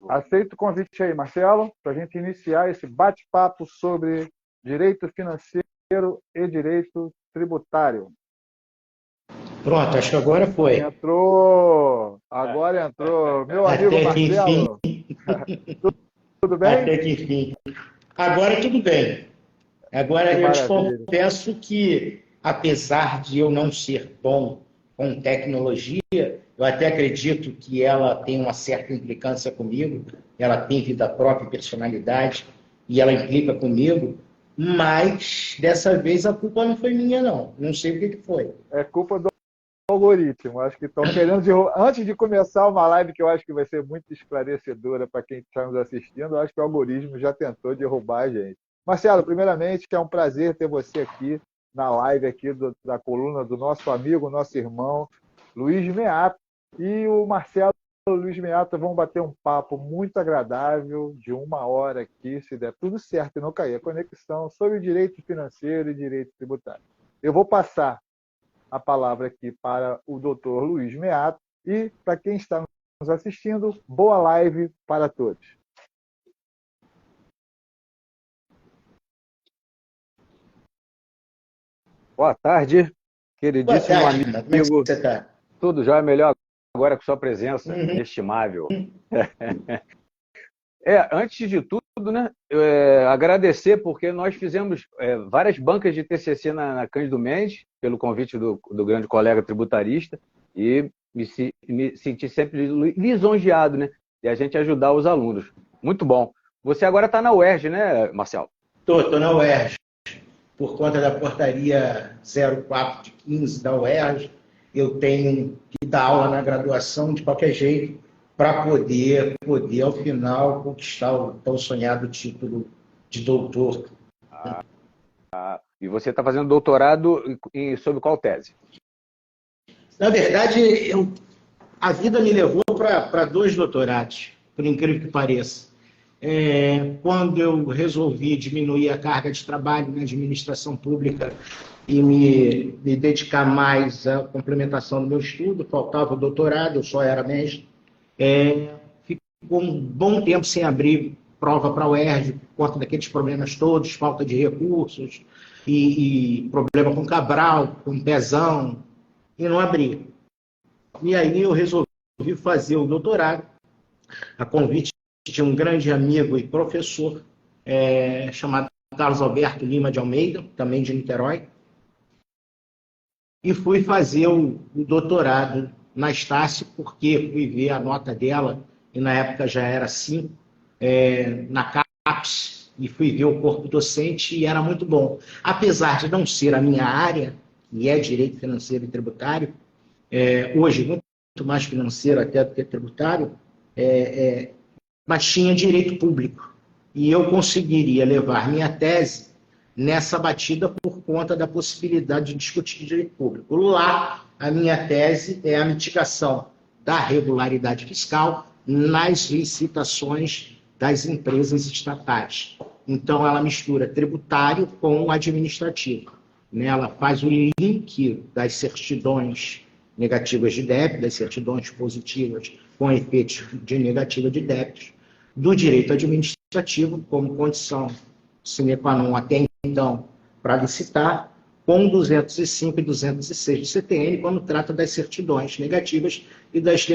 Aceito o convite aí, Marcelo, para a gente iniciar esse bate-papo sobre direito financeiro e direito tributário. Pronto, acho que agora foi. Agora entrou. Meu Até amigo que enfim. Marcelo, tudo bem? Até que enfim. Agora tudo bem. Agora Que eu te maravilha. confesso que, apesar de eu não ser bom com tecnologia, eu até acredito que ela tem uma certa implicância comigo, ela tem vida própria, personalidade, e ela implica comigo, mas dessa vez a culpa não foi minha, não. Não sei o que foi. É culpa do algoritmo. Acho que estão querendo derrubar. Antes de começar uma live que eu acho que vai ser muito esclarecedora para quem está nos assistindo, eu acho que o algoritmo já tentou derrubar a gente. Marcelo, primeiramente, é um prazer ter você aqui na live aqui da coluna do nosso amigo, nosso irmão, Luiz Meato. E o Marcelo e o Luiz Meato vão bater um papo muito agradável de 1 hora aqui, se der tudo certo e não cair a conexão, sobre direito financeiro e direito tributário. Eu vou passar a palavra aqui para o doutor Luiz Meato e, para quem está nos assistindo, boa live para todos. Boa tarde, queridíssimo Boa tarde, Renato. Como é que amigo. você está? Tudo já é melhor agora com sua presença, inestimável. Antes de tudo, né, agradecer, porque nós fizemos várias bancas de TCC na Cândido Mendes, pelo convite do grande colega tributarista, e me senti sempre lisonjeado, né, de a gente ajudar os alunos. Muito bom. Você agora está na UERJ, né, Marcelo? Estou na UERJ. Por conta da portaria 04 de 15 da UERJ, eu tenho que dar aula na graduação de qualquer jeito para poder, ao final, conquistar o tão sonhado título de doutor. E você está fazendo doutorado sobre qual tese? Na verdade, a vida me levou para 2 doutorados, por incrível que pareça. Quando eu resolvi diminuir a carga de trabalho na administração pública e me dedicar mais à complementação do meu estudo, faltava o doutorado, eu só era mestre, ficou um bom tempo sem abrir prova para a UERJ, por conta daqueles problemas todos, falta de recursos, e problema com Cabral, com Pezão, e não abri. E aí eu resolvi fazer o doutorado, a convite de um grande amigo e professor chamado Carlos Alberto Lima de Almeida, também de Niterói, e fui fazer o doutorado na Estácio, porque fui ver a nota dela, e na época já era 5, na CAPES, e fui ver o corpo docente, e era muito bom. Apesar de não ser a minha área, que é direito financeiro e tributário, hoje muito mais financeiro até do que tributário, mas tinha direito público. E eu conseguiria levar minha tese nessa batida por conta da possibilidade de discutir direito público. Lá, a minha tese é a mitigação da regularidade fiscal nas licitações das empresas estatais. Então, ela mistura tributário com administrativo. Ela faz o link das certidões negativas de débito, das certidões positivas com efeitos de negativa de débitos, do direito administrativo como condição sine qua non até então para licitar, com 205 e 206 do CTN, quando trata das certidões negativas e das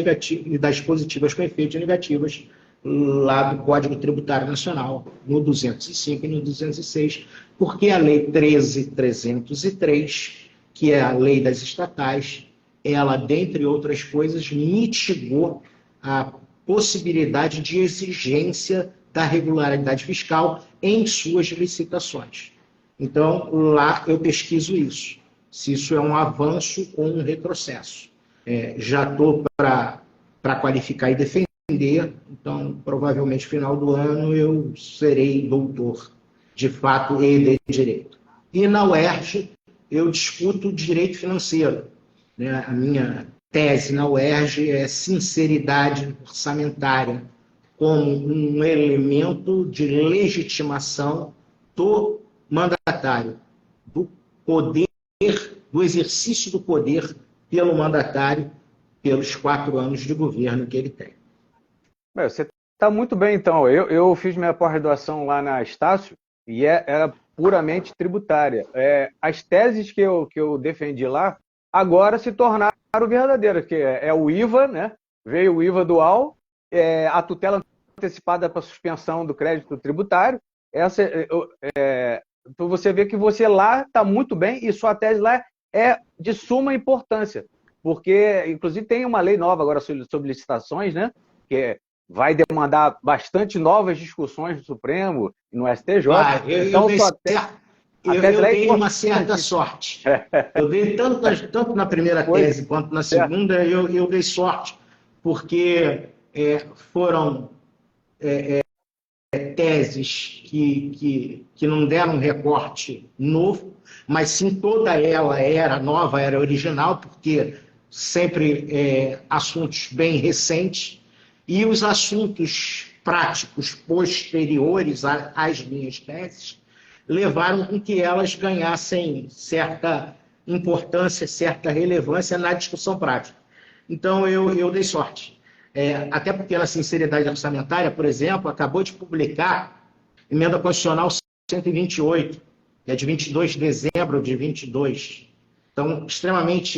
positivas com efeitos negativos, lá do Código Tributário Nacional, no 205 e no 206, porque a Lei 13.303, que é a lei das estatais, ela, dentre outras coisas, mitigou a possibilidade de exigência da regularidade fiscal em suas licitações. Então, lá eu pesquiso isso, se isso é um avanço ou um retrocesso. Já estou para qualificar e defender, então, provavelmente, no final do ano, eu serei doutor, de fato, e de direito. E na UERJ, eu discuto direito financeiro. A minha tese na UERJ é sinceridade orçamentária como um elemento de legitimação do mandatário, do poder, do exercício do poder pelo mandatário, pelos 4 anos de governo que ele tem. Você Tá muito bem, então. Eu fiz minha pós-graduação lá na Estácio e era puramente tributária. As teses que eu defendi lá agora se tornaram verdadeiras, que é o IVA, né? Veio o IVA dual, a tutela antecipada para suspensão do crédito tributário. Então você vê que você lá está muito bem e sua tese lá é de suma importância, porque inclusive tem uma lei nova agora sobre licitações, né? Que vai demandar bastante novas discussões no Supremo e no STJ. Então, eu dei uma certa sorte. Eu dei tanto na primeira tese quanto na segunda, eu dei sorte, porque foram teses que não deram um recorte novo, mas sim toda ela era nova, era original, porque sempre assuntos bem recentes, e os assuntos práticos posteriores às minhas teses levaram com que elas ganhassem certa importância, certa relevância na discussão prática. Então, eu dei sorte. Até porque na sinceridade orçamentária, por exemplo, acabou de publicar Emenda Constitucional 128, que é de 22 de dezembro de 22. Então, extremamente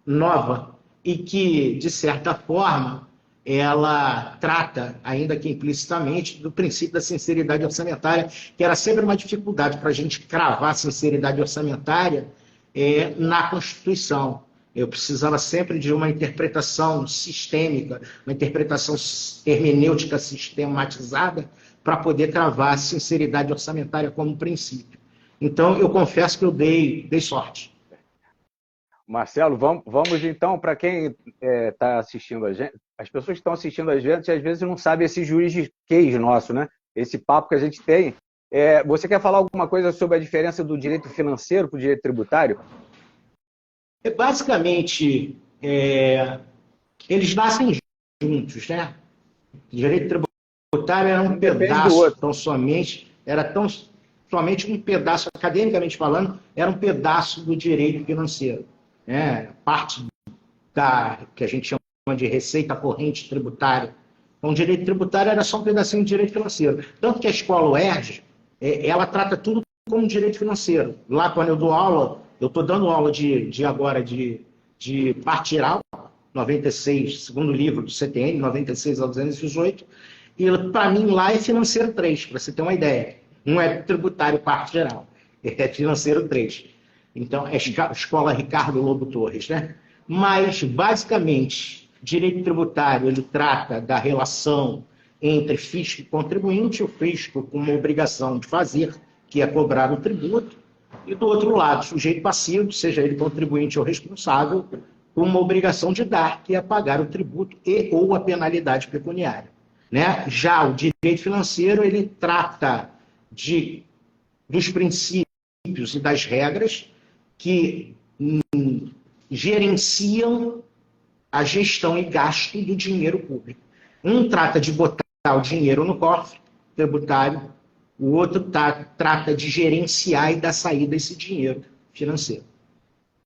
nova e que, de certa forma, ela trata, ainda que implicitamente, do princípio da sinceridade orçamentária, que era sempre uma dificuldade para a gente cravar a sinceridade orçamentária na Constituição. Eu precisava sempre de uma interpretação sistêmica, uma interpretação hermenêutica sistematizada para poder cravar a sinceridade orçamentária como princípio. Então, eu confesso que eu dei sorte. Marcelo, vamos então, para quem está assistindo a gente, as pessoas que estão assistindo a gente, às vezes não sabem esse juridiquês nosso, né? Esse papo que a gente tem. Você quer falar alguma coisa sobre a diferença do direito financeiro para o direito tributário? Basicamente, eles nascem juntos, né? O direito tributário era um pedaço, era tão somente um pedaço, academicamente falando, era um pedaço do direito financeiro. Parte que a gente chama de receita corrente tributária. Então, o direito tributário era só um pedacinho de direito financeiro. Tanto que a escola UERJ, ela trata tudo como direito financeiro. Lá, quando eu dou aula, eu estou dando aula agora de parte geral, 96, segundo livro do CTN, 96 a 218, e para mim lá é financeiro 3, para você ter uma ideia. Não é tributário parte geral, é financeiro 3. Então, é a escola Ricardo Lobo Torres, né? Mas, basicamente, direito tributário, ele trata da relação entre fisco e contribuinte, o fisco com uma obrigação de fazer, que é cobrar o tributo, e do outro lado, sujeito passivo, seja ele contribuinte ou responsável, com uma obrigação de dar, que é pagar o tributo e ou a penalidade pecuniária. Né? Já o direito financeiro, ele trata dos princípios e das regras que gerenciam a gestão e gasto do dinheiro público. Um trata de botar o dinheiro no cofre tributário, o outro trata de gerenciar e dar saída a esse dinheiro financeiro.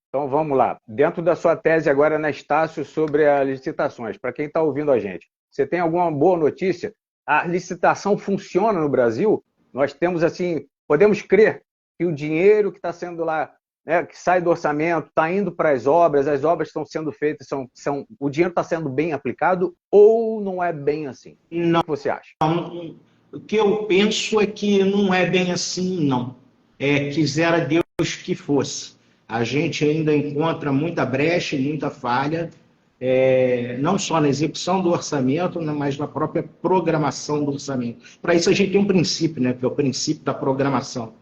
Então vamos lá. Dentro da sua tese agora na Estácio sobre as licitações, para quem está ouvindo a gente, você tem alguma boa notícia? A licitação funciona no Brasil? Nós temos assim, podemos crer que o dinheiro que está sendo lá, que sai do orçamento, está indo para as obras estão sendo feitas, o dinheiro está sendo bem aplicado ou não é bem assim? Não. O que você acha? O que eu penso é que não é bem assim, não. Quisera Deus que fosse. A gente ainda encontra muita brecha e muita falha, não só na execução do orçamento, mas na própria programação do orçamento. Para isso a gente tem um princípio, né, que é o princípio da programação,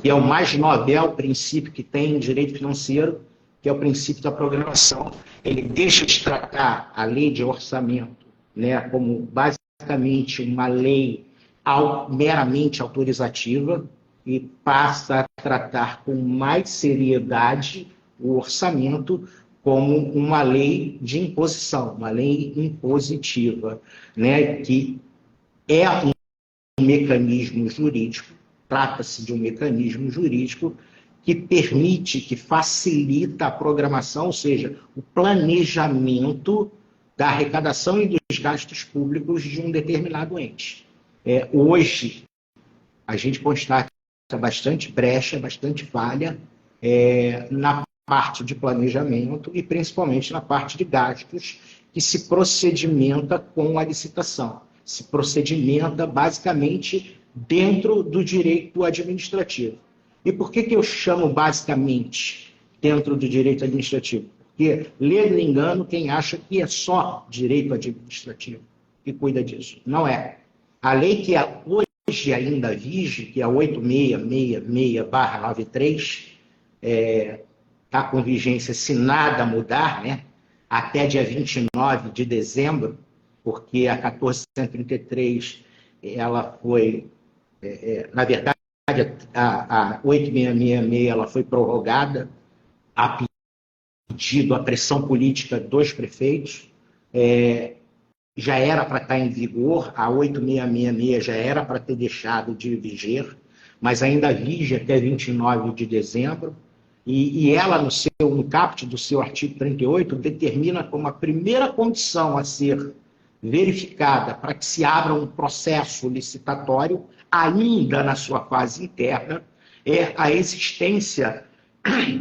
que é o mais novel princípio que tem em direito financeiro, que é o princípio da programação. Ele deixa de tratar a lei de orçamento, né, como basicamente uma lei meramente autorizativa e passa a tratar com mais seriedade o orçamento como uma lei de imposição, uma lei impositiva, né, que é um mecanismo jurídico, trata-se de um mecanismo jurídico que permite, que facilita a programação, ou seja, o planejamento da arrecadação e dos gastos públicos de um determinado ente. Hoje, a gente constata bastante brecha, bastante falha na parte de planejamento e principalmente na parte de gastos que se procedimenta com a licitação. Se procedimenta basicamente dentro do direito administrativo. E por que eu chamo basicamente dentro do direito administrativo? Porque, lendo engano, quem acha que é só direito administrativo que cuida disso. Não é. A lei que hoje ainda vige, que é a 8666/93, está com vigência, se nada mudar, né, até dia 29 de dezembro, porque a 1433 ela foi, na verdade, a 8666 ela foi prorrogada a pedido, a pressão política dos prefeitos, já era para estar em vigor, a 8666 já era para ter deixado de viger, mas ainda vige até 29 de dezembro, e ela, no caput do seu artigo 38, determina como a primeira condição a ser verificada para que se abra um processo licitatório, ainda na sua fase interna, é a existência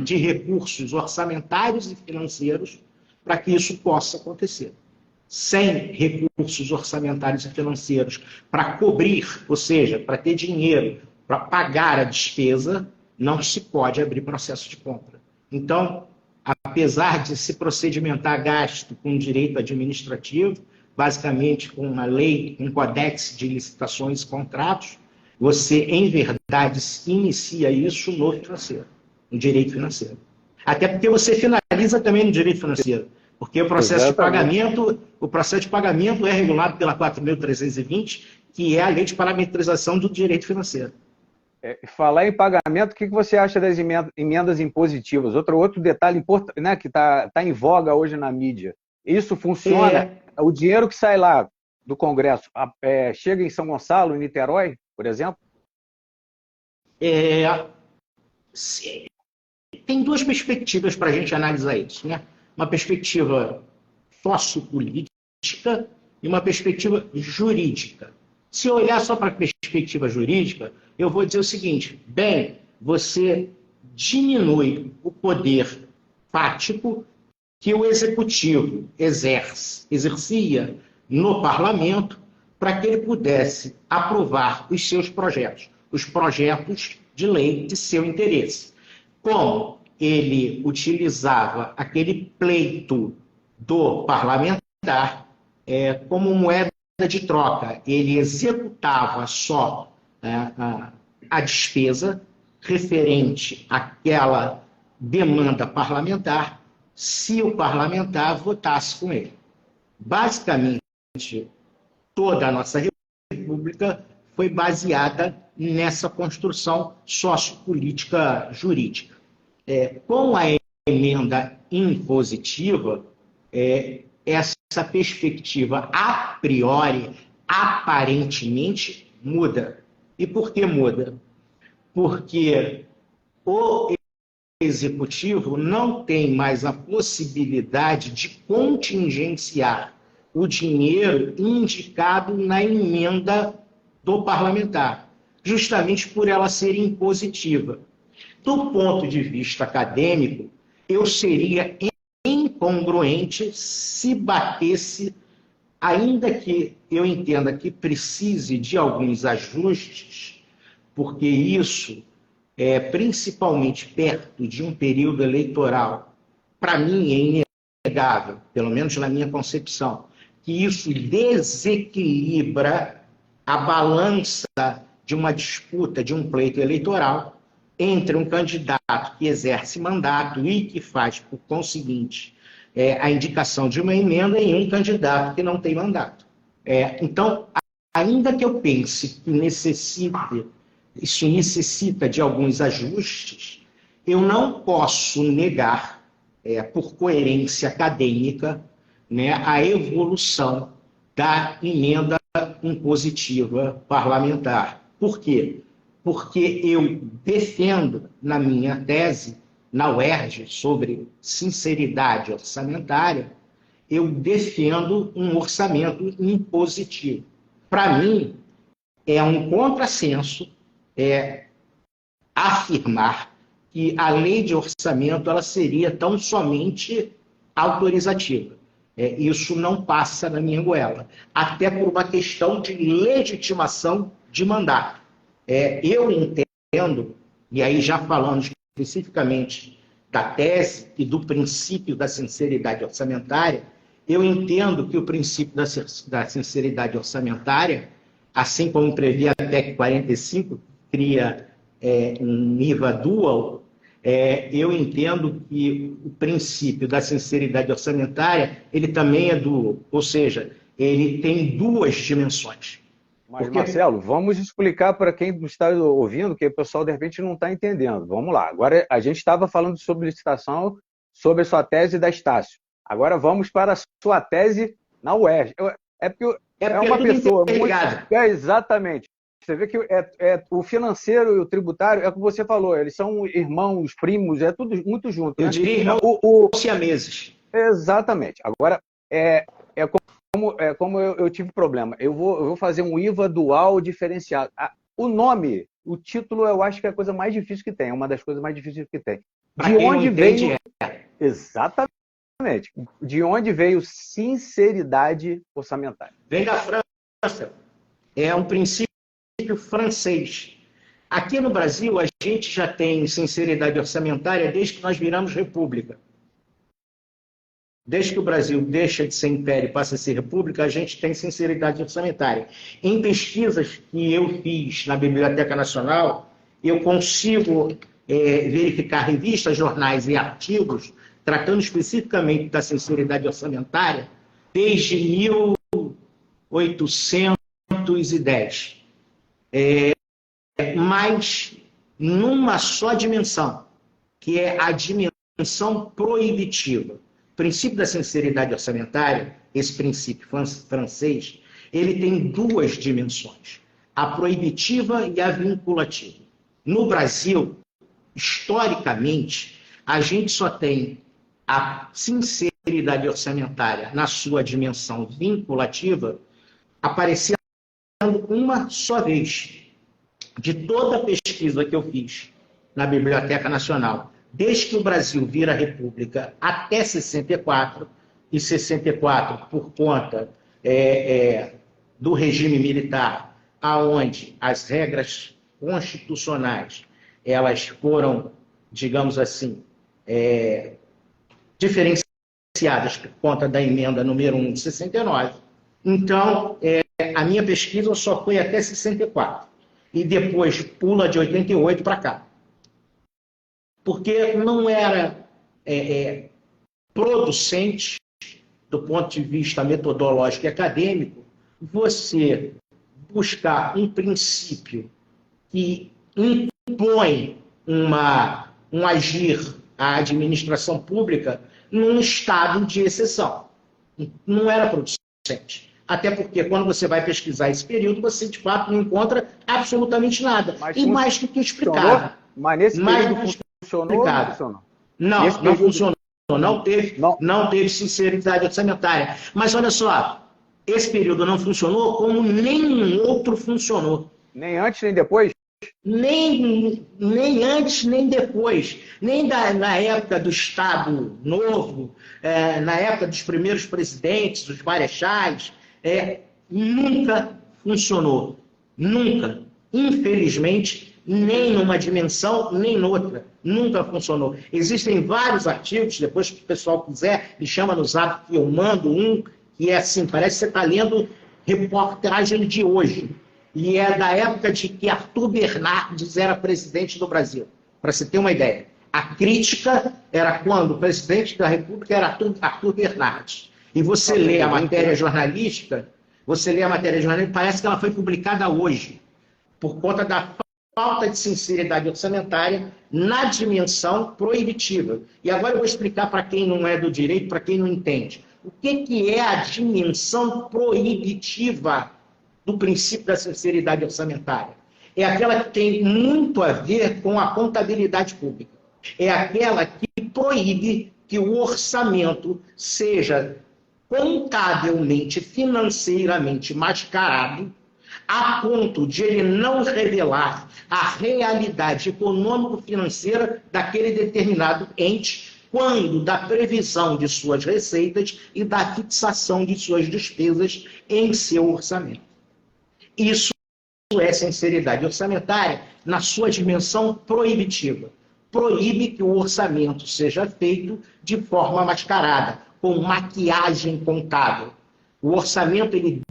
de recursos orçamentários e financeiros para que isso possa acontecer. Sem recursos orçamentários e financeiros para cobrir, ou seja, para ter dinheiro para pagar a despesa, não se pode abrir processo de compra. Então, apesar de se procedimentar gasto com direito administrativo, basicamente com uma lei, um codex de licitações e contratos, você, em verdade, inicia isso no financeiro, no direito financeiro. Até porque você finaliza também no direito financeiro, porque o processo de pagamento é regulado pela 4.320, que é a lei de parametrização do direito financeiro. Falar em pagamento, o que você acha das emendas impositivas? Outro detalhe importante, né, que está em voga hoje na mídia. Isso funciona? O dinheiro que sai lá do Congresso chega em São Gonçalo, em Niterói, por exemplo? Tem duas perspectivas para a gente analisar isso, né? Uma perspectiva sociopolítica e uma perspectiva jurídica. Se eu olhar só para a perspectiva jurídica, eu vou dizer o seguinte: você diminui o poder fático que o executivo exercia no parlamento para que ele pudesse aprovar os seus projetos, os projetos de lei de seu interesse. Como ele utilizava aquele pleito do parlamentar como moeda de troca, ele executava só a despesa referente àquela demanda parlamentar, se o parlamentar votasse com ele. Basicamente, toda a nossa república foi baseada nessa construção sociopolítica jurídica. Com a emenda impositiva, essa perspectiva a priori, aparentemente, muda. E por que muda? Porque o executivo não tem mais a possibilidade de contingenciar o dinheiro indicado na emenda do parlamentar, justamente por ela ser impositiva. Do ponto de vista acadêmico, eu seria incongruente se batesse, ainda que eu entenda que precise de alguns ajustes, porque isso principalmente perto de um período eleitoral, para mim é inegável, pelo menos na minha concepção, que isso desequilibra a balança de uma disputa, de um pleito eleitoral, entre um candidato que exerce mandato e que faz, por conseguinte, a indicação de uma emenda e um candidato que não tem mandato. Então, ainda que eu pense que isso necessita de alguns ajustes, eu não posso negar, por coerência acadêmica, né, a evolução da emenda impositiva parlamentar. Por quê? Porque eu defendo, na minha tese, na UERJ, sobre sinceridade orçamentária, eu defendo um orçamento impositivo. Para mim, é um contrassenso afirmar que a lei de orçamento ela seria tão somente autorizativa. Isso não passa na minha goela, até por uma questão de legitimação de mandato. Eu entendo, e aí já falando especificamente da tese e do princípio da sinceridade orçamentária, eu entendo que o princípio da sinceridade orçamentária, assim como previa a PEC 45, cria um IVA dual, eu entendo que o princípio da sinceridade orçamentária, ele também é dual, ou seja, ele tem duas dimensões. Mas, porque... Marcelo, vamos explicar para quem está ouvindo, que o pessoal de repente não está entendendo. Vamos lá. Agora, a gente estava falando sobre licitação, sobre a sua tese da Estácio. Agora vamos para a sua tese na UERJ. Porque é uma pessoa muito... exatamente. Você vê que o financeiro e o tributário, é o que você falou, eles são irmãos, primos, é tudo muito junto. Eu diria irmãos siameses. Exatamente. Agora, como eu tive problema. Eu vou fazer um IVA dual diferenciado. O nome, o título, eu acho que é a coisa mais difícil que tem, é uma das coisas mais difíceis que tem. De onde veio? Exatamente. De onde veio sinceridade orçamentária? Vem da França. É um princípio francês. Aqui no Brasil, a gente já tem sinceridade orçamentária desde que nós viramos república. Desde que o Brasil deixa de ser império e passa a ser república, a gente tem sinceridade orçamentária. Em pesquisas que eu fiz na Biblioteca Nacional, eu consigo verificar revistas, jornais e artigos tratando especificamente da sinceridade orçamentária desde 1810. Mas numa só dimensão, que é a dimensão proibitiva. O princípio da sinceridade orçamentária, esse princípio francês, ele tem duas dimensões, a proibitiva e a vinculativa. No Brasil, historicamente, a gente só tem a sinceridade orçamentária na sua dimensão vinculativa aparecendo uma só vez. De toda a pesquisa que eu fiz na Biblioteca Nacional, desde que o Brasil vira república até 64, e 64 por conta do regime militar, aonde as regras constitucionais elas foram, digamos assim, diferenciadas por conta da emenda número 1 de 69. Então, a minha pesquisa só foi até 64. E depois pula de 88 para cá. Porque não era producente, do ponto de vista metodológico e acadêmico, você buscar um princípio que impõe um agir à administração pública num estado de exceção. Não era producente. Até porque quando você vai pesquisar esse período, você de fato não encontra absolutamente nada. E mais do que explicado. Mas nesse período funcionou ou não funcionou? Não funcionou. Não teve sinceridade orçamentária. Mas olha só, esse período não funcionou como nenhum outro funcionou. Nem antes, nem depois? Nem antes, nem depois. Nem na época do Estado Novo, na época dos primeiros presidentes, dos marechais, nunca funcionou. Nunca. Infelizmente, nem numa dimensão, nem noutra. Nunca funcionou. Existem vários artigos, depois que o pessoal quiser, me chama no zap que eu mando um, que é assim, parece que você está lendo reportagem de hoje. E é da época de que Arthur Bernardes era presidente do Brasil. Para você ter uma ideia. A crítica era quando o presidente da República era Arthur Bernardes. E você lê a matéria jornalística, parece que ela foi publicada hoje, por conta da falta de sinceridade orçamentária na dimensão proibitiva. E agora eu vou explicar para quem não é do direito, para quem não entende. O que é a dimensão proibitiva do princípio da sinceridade orçamentária? É aquela que tem muito a ver com a contabilidade pública. É aquela que proíbe que o orçamento seja contabilmente, financeiramente mascarado, a ponto de ele não revelar a realidade econômico-financeira daquele determinado ente, quando da previsão de suas receitas e da fixação de suas despesas em seu orçamento. Isso é sinceridade orçamentária na sua dimensão proibitiva. Proíbe que o orçamento seja feito de forma mascarada, com maquiagem contábil. O orçamento, ele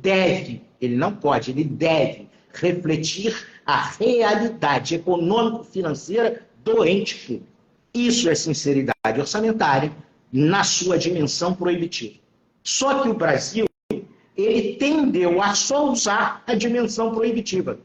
não pode, ele deve refletir a realidade econômico-financeira do ente público. Isso é sinceridade orçamentária na sua dimensão proibitiva. Só que o Brasil, ele tendeu a só usar a dimensão proibitiva.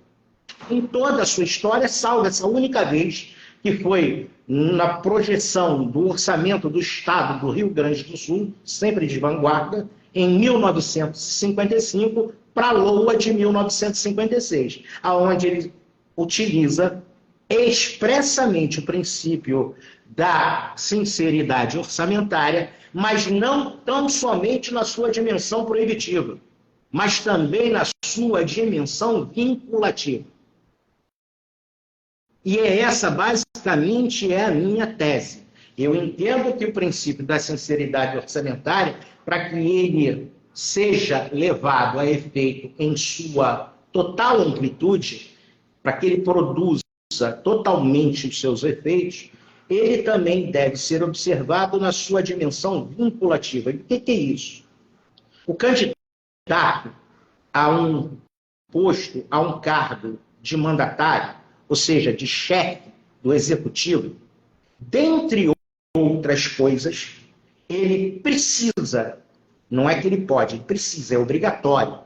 Em toda a sua história, salvo essa única vez, que foi na projeção do orçamento do Estado do Rio Grande do Sul, sempre de vanguarda, em 1955, para a LOA de 1956, aonde ele utiliza expressamente o princípio da sinceridade orçamentária, mas não tão somente na sua dimensão proibitiva, mas também na sua dimensão vinculativa. E essa, basicamente, é a minha tese. Eu entendo que o princípio da sinceridade orçamentária, para que ele seja levado a efeito em sua total amplitude, para que ele produza totalmente os seus efeitos, ele também deve ser observado na sua dimensão vinculativa. E o que é isso? O candidato a um posto, a um cargo de mandatário, ou seja, de chefe do executivo, dentre outras coisas, ele precisa, não é que ele pode, ele precisa, é obrigatório,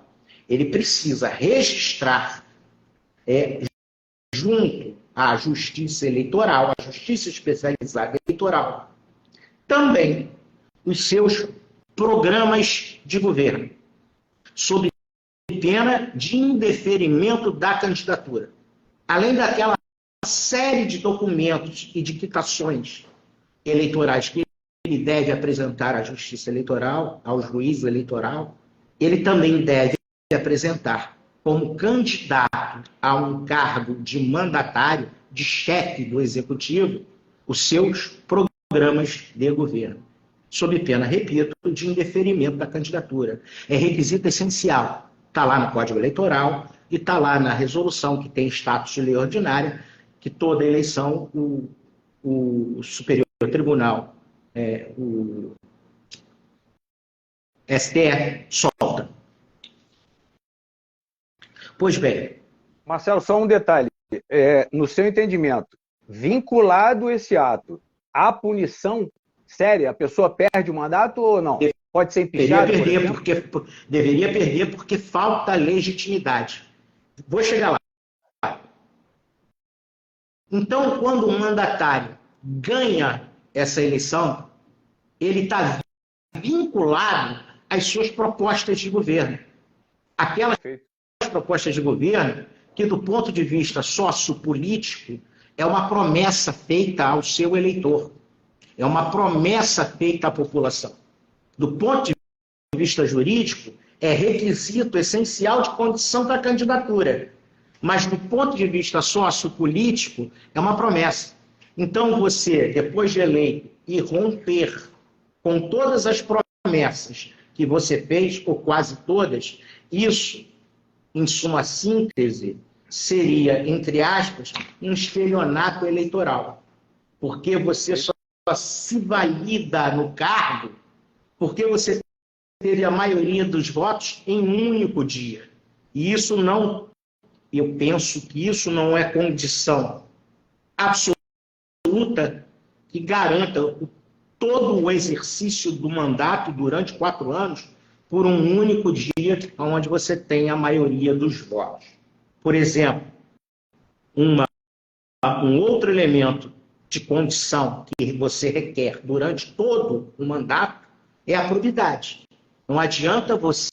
ele precisa registrar junto à Justiça Eleitoral, à Justiça Especializada Eleitoral, também os seus programas de governo, sob pena de indeferimento da candidatura. Além daquela série de documentos e de quitações eleitorais que ele deve apresentar à Justiça Eleitoral, ao juiz eleitoral, ele também deve apresentar como candidato a um cargo de mandatário, de chefe do executivo, os seus programas de governo, sob pena, repito, de indeferimento da candidatura. É requisito essencial. Está lá no Código Eleitoral e está lá na resolução que tem status de lei ordinária, que toda eleição o Superior Tribunal, o STF, solta. Pois bem. Marcelo, só um detalhe. No seu entendimento, vinculado esse ato à punição séria, a pessoa perde o mandato ou não? Pode ser empichado? Deveria perder porque falta legitimidade. Vou chegar lá. Então, quando o mandatário ganha essa eleição, ele está vinculado às suas propostas de governo. Aquelas propostas de governo que, do ponto de vista sociopolítico, é uma promessa feita ao seu eleitor. É uma promessa feita à população. Do ponto de vista jurídico, é requisito essencial de condição da candidatura. Mas, do ponto de vista sociopolítico, é uma promessa. Então, você, depois de eleito, e romper com todas as promessas que você fez, ou quase todas, isso, em suma síntese, seria, entre aspas, um estelionato eleitoral. Porque você só se valida no cargo porque você teve a maioria dos votos em um único dia. E isso não, eu penso que isso não é condição absoluta que garanta todo o exercício do mandato durante 4 anos por um único dia onde você tem a maioria dos votos. Por exemplo, um outro elemento de condição que você requer durante todo o mandato é a probidade. Não adianta você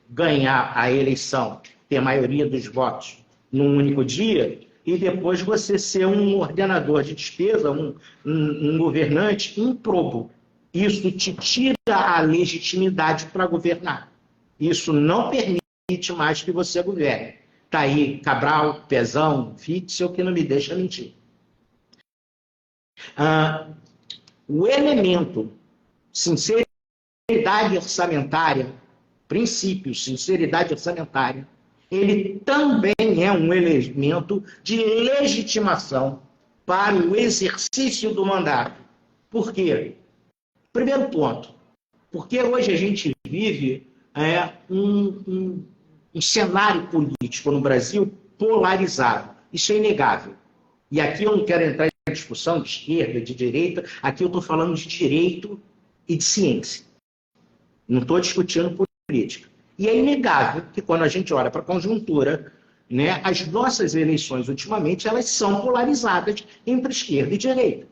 ganhar a eleição, ter a maioria dos votos num único dia, e depois você ser um ordenador de despesa, um governante improbo. Isso te tira a legitimidade para governar. Isso não permite mais que você governe. Está aí Cabral, Pezão, Fitzel, que não me deixa mentir. O elemento sinceridade orçamentária, princípio, sinceridade orçamentária, ele também é um elemento de legitimação para o exercício do mandato. Por quê? Primeiro ponto, porque hoje a gente vive um cenário político no Brasil polarizado. Isso é inegável. E aqui eu não quero entrar em discussão de esquerda, de direita, aqui eu estou falando de direito e de ciência. Não estou discutindo política. E é inegável que quando a gente olha para a conjuntura, né, as nossas eleições, ultimamente, elas são polarizadas entre esquerda e direita.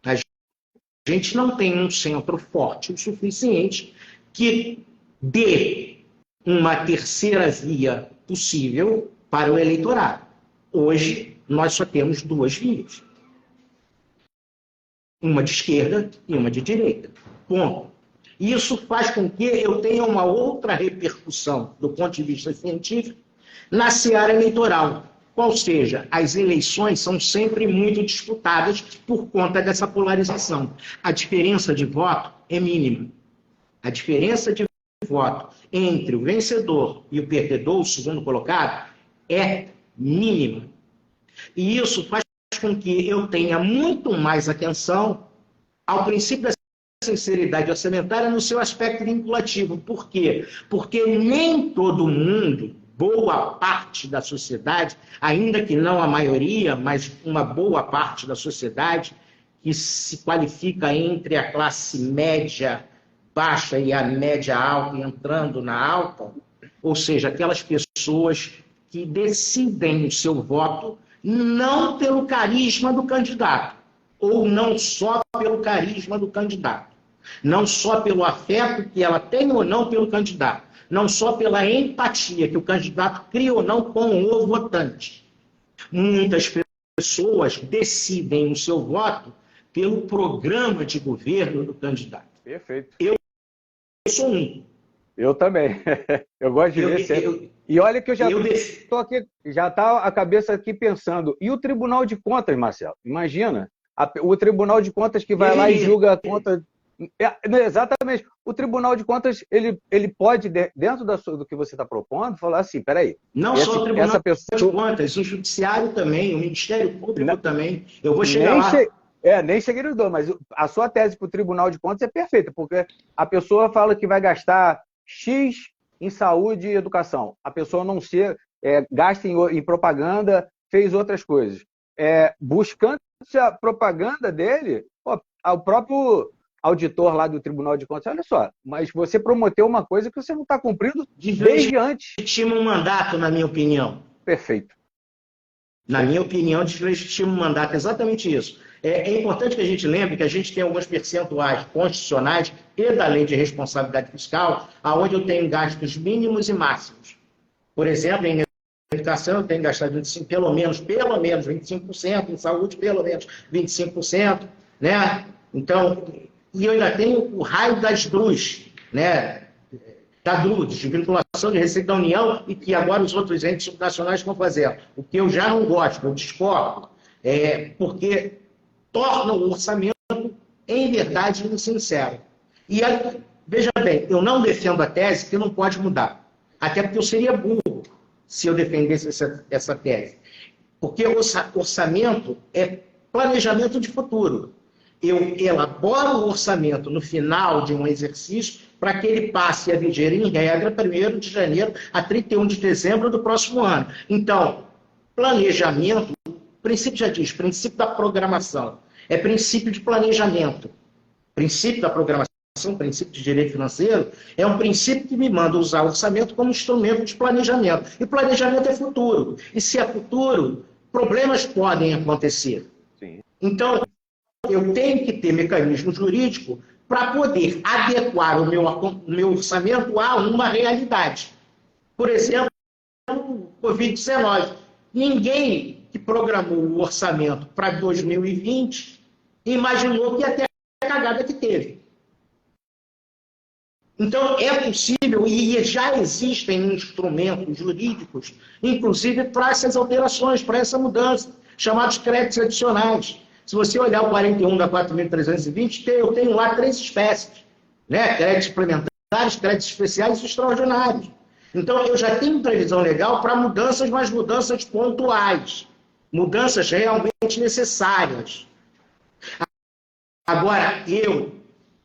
A gente não tem um centro forte o suficiente que dê uma terceira via possível para o eleitorado. Hoje, nós só temos duas vias. Uma de esquerda e uma de direita. Ponto. Isso faz com que eu tenha uma outra repercussão, do ponto de vista científico, na seara eleitoral. Qual seja, as eleições são sempre muito disputadas por conta dessa polarização. A diferença de voto é mínima. A diferença de voto entre o vencedor e o perdedor, o segundo colocado, é mínima. E isso faz com que eu tenha muito mais atenção ao princípio da sinceridade orçamentária no seu aspecto vinculativo. Por quê? Porque nem todo mundo, boa parte da sociedade, ainda que não a maioria, mas uma boa parte da sociedade, que se qualifica entre a classe média baixa e a média alta, entrando na alta, ou seja, aquelas pessoas que decidem o seu voto não pelo carisma do candidato, ou não só pelo carisma do candidato, não só pelo afeto que ela tem ou não pelo candidato, não só pela empatia que o candidato cria ou não com o votante. Muitas pessoas decidem o seu voto pelo programa de governo do candidato. Perfeito. Eu sou um. Eu também. Eu gosto de ver sempre. E olha que eu já estou aqui, já está a cabeça aqui pensando. E o Tribunal de Contas, Marcelo? Imagina, o Tribunal de Contas que vai lá e julga a conta. Exatamente. O Tribunal de Contas, ele pode, dentro do que você está propondo, falar assim, peraí. Não só o Tribunal de Contas, o Judiciário também, o Ministério Público também. Eu vou chegar lá. Nem cheguei nos dois, mas a sua tese para o Tribunal de Contas é perfeita, porque a pessoa fala que vai gastar X em saúde e educação. A pessoa não gasta em propaganda, fez outras coisas. Buscando a propaganda dele, o próprio auditor lá do Tribunal de Contas, olha só, mas você prometeu uma coisa que você não está cumprindo desde antes. Deslegitima um mandato, na minha opinião. Perfeito. Na minha opinião, deslegitima um mandato, exatamente isso. É importante que a gente lembre que a gente tem alguns percentuais constitucionais e da lei de responsabilidade fiscal, onde eu tenho gastos mínimos e máximos. Por exemplo, em educação eu tenho gastado pelo menos 25%, em saúde pelo menos 25%, né? Então, e eu ainda tenho o raio das DRUs, né? Da DRUs, de vinculação de receita da União, e que agora os outros entes subnacionais estão fazendo. O que eu já não gosto, eu discordo, porque torna o orçamento, em verdade, insincero. E aí, veja bem, eu não defendo a tese que não pode mudar. Até porque eu seria burro se eu defendesse essa tese. Porque o orçamento é planejamento de futuro. Eu elaboro o orçamento no final de um exercício para que ele passe a viger, em regra, 1º de janeiro a 31 de dezembro do próximo ano. Então, planejamento, o princípio já diz, princípio da programação, é princípio de planejamento. Princípio da programação, princípio de direito financeiro, é um princípio que me manda usar o orçamento como instrumento de planejamento. E planejamento é futuro. E se é futuro, problemas podem acontecer. Sim. Então, eu tenho que ter mecanismo jurídico para poder adequar o meu orçamento a uma realidade. Por exemplo, o Covid-19. Ninguém que programou o orçamento para 2020 imaginou que ia ter a cagada que teve. Então, é possível e já existem instrumentos jurídicos, inclusive para essas alterações, para essa mudança, chamados créditos adicionais. Se você olhar o 41 da 4.320, eu tenho lá 3 espécies, né? Créditos suplementares, créditos especiais e extraordinários. Então, eu já tenho previsão legal para mudanças, mas mudanças pontuais, mudanças realmente necessárias. Agora, eu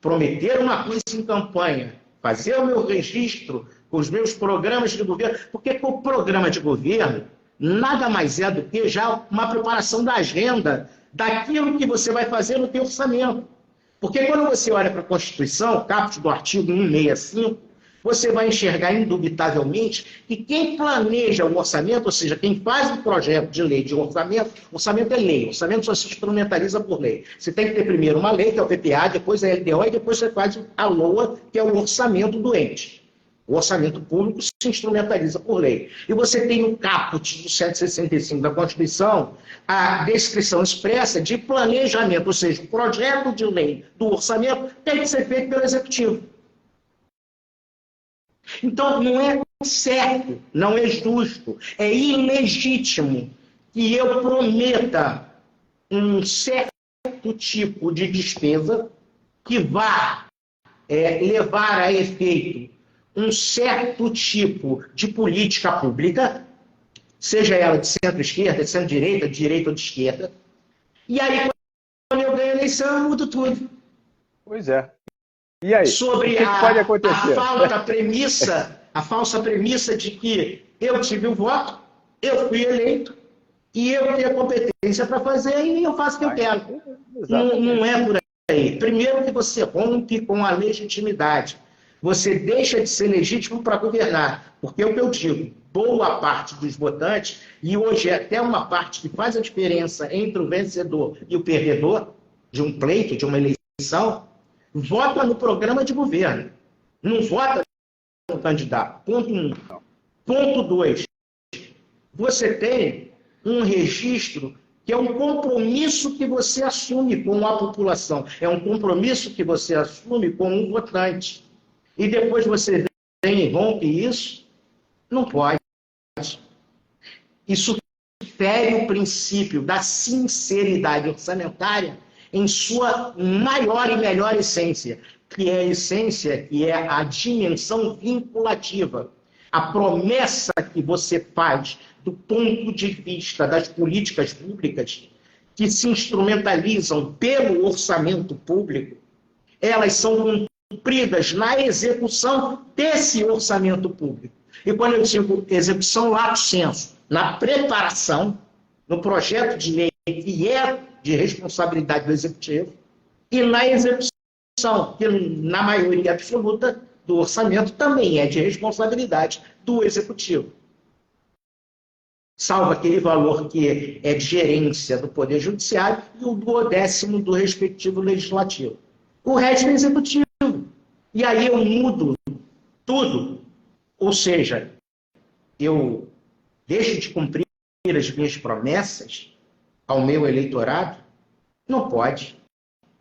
prometer uma coisa em campanha, fazer o meu registro com os meus programas de governo, porque com o programa de governo nada mais é do que já uma preparação da agenda daquilo que você vai fazer no teu orçamento. Porque quando você olha para a Constituição, caput do artigo 165, você vai enxergar indubitavelmente que quem planeja o orçamento, ou seja, quem faz o projeto de lei de orçamento é lei, orçamento só se instrumentaliza por lei. Você tem que ter primeiro uma lei, que é o PPA, depois a LDO, e depois você faz a LOA, que é o orçamento do ente. O orçamento público se instrumentaliza por lei. E você tem no caput do 165 da Constituição a descrição expressa de planejamento, ou seja, o projeto de lei do orçamento tem que ser feito pelo Executivo. Então, não é certo, não é justo, é ilegítimo que eu prometa um certo tipo de despesa que vá levar a efeito um certo tipo de política pública, seja ela de centro-esquerda, de centro-direita, de direita ou de esquerda, e aí, quando eu ganho a eleição, eu mudo tudo. Pois é. E aí? Sobre o que pode acontecer? A falsa premissa de que eu tive o voto, eu fui eleito, e eu tenho a competência para fazer e eu faço o que eu quero. Não é por aí. Primeiro que você rompe com a legitimidade. Você deixa de ser legítimo para governar. Porque é o que eu digo, boa parte dos votantes, e hoje é até uma parte que faz a diferença entre o vencedor e o perdedor de um pleito, de uma eleição, vota no programa de governo. Não vota no candidato. Ponto 1. Ponto 2. Você tem um registro que é um compromisso que você assume com a população. É um compromisso que você assume com um votante. E depois você vem e rompe isso? Não pode. Isso fere o princípio da sinceridade orçamentária em sua maior e melhor essência, que é a essência, que é a dimensão vinculativa. A promessa que você faz do ponto de vista das políticas públicas que se instrumentalizam pelo orçamento público, elas são cumpridas na execução desse orçamento público. E quando eu digo execução lato sensu, na preparação, no projeto de lei que é de responsabilidade do Executivo, e na execução, que na maioria absoluta do orçamento também é de responsabilidade do Executivo. Salvo aquele valor que é de gerência do Poder Judiciário e o duodécimo do respectivo Legislativo. O resto é Executivo. E aí eu mudo tudo. Ou seja, eu deixo de cumprir as minhas promessas ao meu eleitorado? Não pode.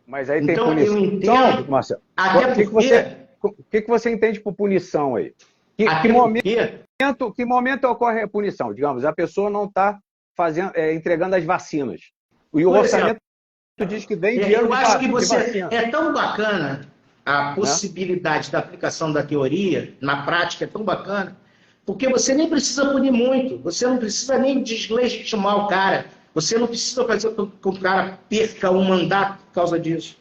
Mas aí então, tem punição. Eu entendo, Marcelo, até o que você entende por punição aí? Que momento ocorre a punição? Digamos, a pessoa não está entregando as vacinas. E o orçamento diz que vem dinheiro eu acho que você vacina. É tão bacana a possibilidade da aplicação da teoria, na prática é tão bacana, porque você nem precisa punir muito, você não precisa nem deslegitimar o cara, você não precisa fazer com que o cara perca um mandato por causa disso.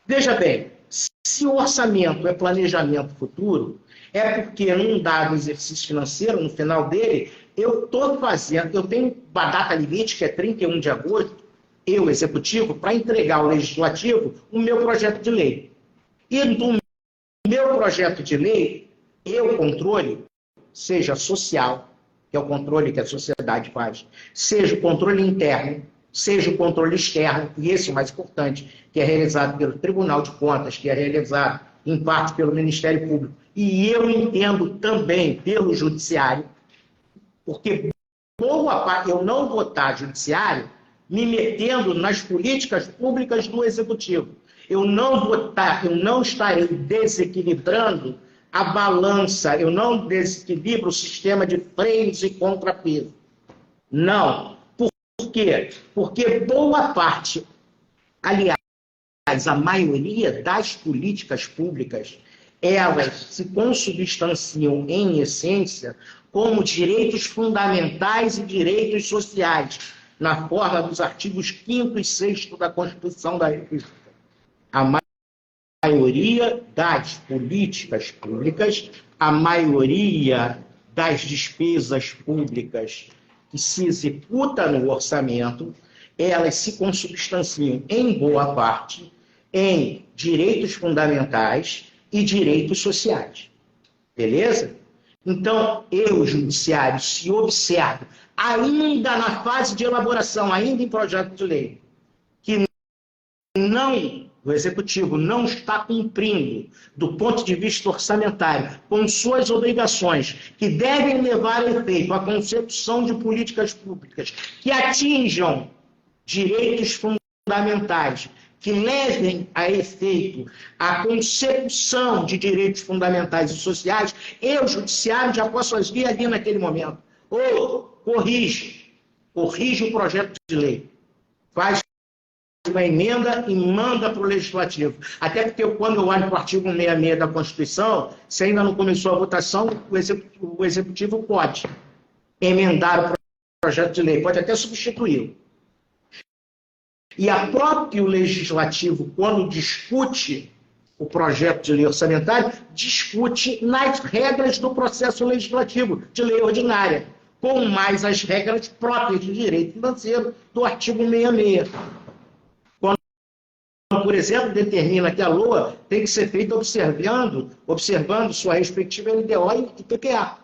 Veja bem, se o orçamento é planejamento futuro, é porque num dado exercício financeiro, no final dele, eu estou fazendo, eu tenho uma data limite, que é 31 de agosto, eu, executivo, para entregar ao legislativo o meu projeto de lei. E do meu projeto de lei, eu controle, seja social, que é o controle que a sociedade faz, seja o controle interno, seja o controle externo, e esse é o mais importante, que é realizado pelo Tribunal de Contas, que é realizado, em parte, pelo Ministério Público, e eu entendo também pelo Judiciário, porque boa parte, eu não vou estar Judiciário me metendo nas políticas públicas do Executivo. Eu não estarei desequilibrando a balança, eu não desequilibro o sistema de freios e contrapeso. Não. Por quê? Porque boa parte, aliás, a maioria das políticas públicas, elas se consubstanciam, em essência, como direitos fundamentais e direitos sociais, na forma dos artigos 5º e 6º da Constituição da República. A maioria das políticas públicas, a maioria das despesas públicas que se executa no orçamento, elas se consubstanciam, em boa parte, em direitos fundamentais e direitos sociais. Beleza? Então, eu, judiciário, se observo, ainda na fase de elaboração, ainda em projeto de lei, que o Executivo não está cumprindo, do ponto de vista orçamentário, com suas obrigações, que devem levar a efeito a concepção de políticas públicas que atinjam direitos fundamentais, que levem a efeito a consecução de direitos fundamentais e sociais, eu, judiciário, já posso agir ali naquele momento. Ou corrige o projeto de lei, faz uma emenda e manda para o Legislativo. Até porque, quando eu olho para o artigo 166 da Constituição, se ainda não começou a votação, o Executivo pode emendar o projeto de lei, pode até substituí-lo. E a próprio Legislativo, quando discute o projeto de lei orçamentário, discute nas regras do processo legislativo, de lei ordinária, com mais as regras próprias de direito financeiro do artigo 166. Quando, por exemplo, determina que a LOA tem que ser feita observando sua respectiva LDO e PPA.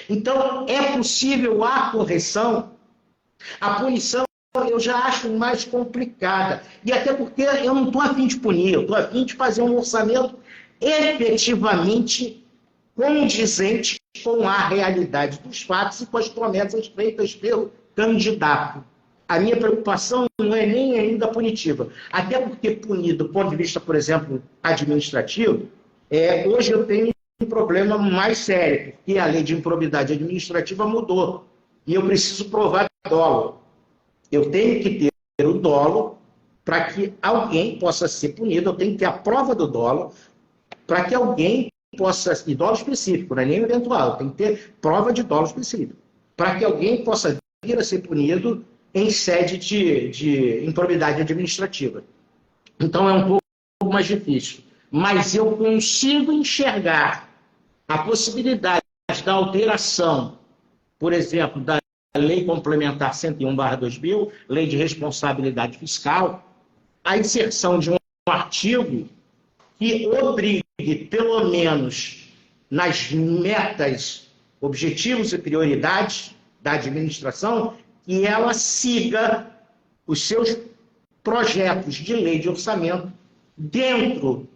Então, é possível a correção, a punição, eu já acho mais complicada. E até porque eu não estou a fim de punir, eu estou a fim de fazer um orçamento efetivamente condizente com a realidade dos fatos e com as promessas feitas pelo candidato. A minha preocupação não é nem ainda punitiva. Até porque punir, do ponto de vista, por exemplo, administrativo, hoje eu tenho um problema mais sério, porque a lei de improbidade administrativa mudou. E eu preciso provar dolo. Eu tenho que ter o dolo para que alguém possa ser punido. Eu tenho que ter a prova do dolo para que alguém possa... E dolo específico, não é nem eventual. Tem que ter prova de dolo específico. Para que alguém possa vir a ser punido em sede de improbidade administrativa. Então é um pouco mais difícil. Mas eu consigo enxergar a possibilidade da alteração, por exemplo, da Lei Complementar 101/2000, Lei de Responsabilidade Fiscal, a inserção de um artigo que obrigue, pelo menos nas metas, objetivos e prioridades da administração, que ela siga os seus projetos de lei de orçamento dentro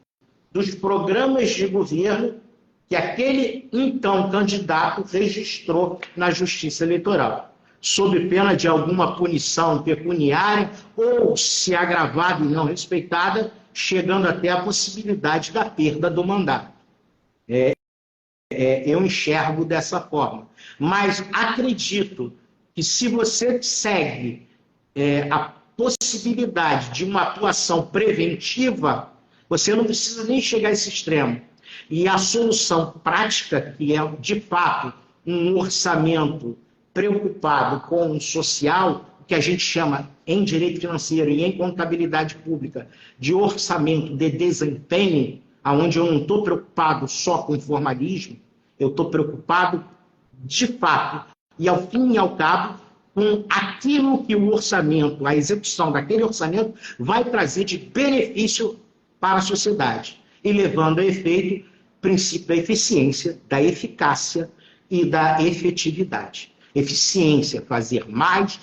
dos programas de governo que aquele, então, candidato registrou na Justiça Eleitoral, sob pena de alguma punição pecuniária ou, se agravada e não respeitada, chegando até a possibilidade da perda do mandato. Eu enxergo dessa forma. Mas acredito que, se você segue a possibilidade de uma atuação preventiva, você não precisa nem chegar a esse extremo. E a solução prática, que é, de fato, um orçamento preocupado com o social, que a gente chama, em direito financeiro e em contabilidade pública, de orçamento de desempenho, onde eu não estou preocupado só com formalismo, eu estou preocupado, de fato, e ao fim e ao cabo, com aquilo que o orçamento, a execução daquele orçamento, vai trazer de benefício para a sociedade, e levando a efeito o princípio da eficiência, da eficácia e da efetividade. Eficiência, fazer mais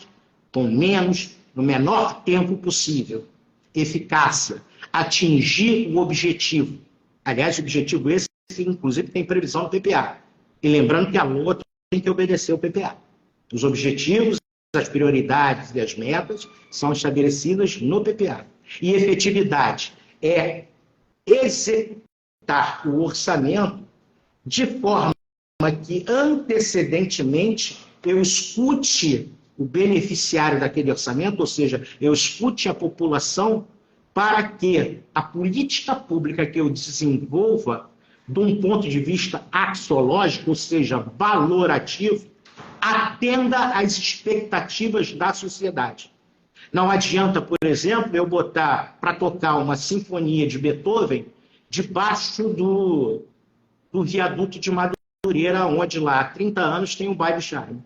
com menos, no menor tempo possível. Eficácia, atingir o objetivo. Aliás, o objetivo esse, inclusive, tem previsão no PPA. E lembrando que a LOA tem que obedecer ao PPA. Os objetivos, as prioridades e as metas são estabelecidas no PPA. E efetividade é executar executar o orçamento de forma que antecedentemente eu escute o beneficiário daquele orçamento, ou seja, eu escute a população, para que a política pública que eu desenvolva, de um ponto de vista axiológico, ou seja, valorativo, atenda às expectativas da sociedade. Não adianta, por exemplo, eu botar para tocar uma sinfonia de Beethoven debaixo do viaduto de Madureira, onde lá há 30 anos tem um baile charme.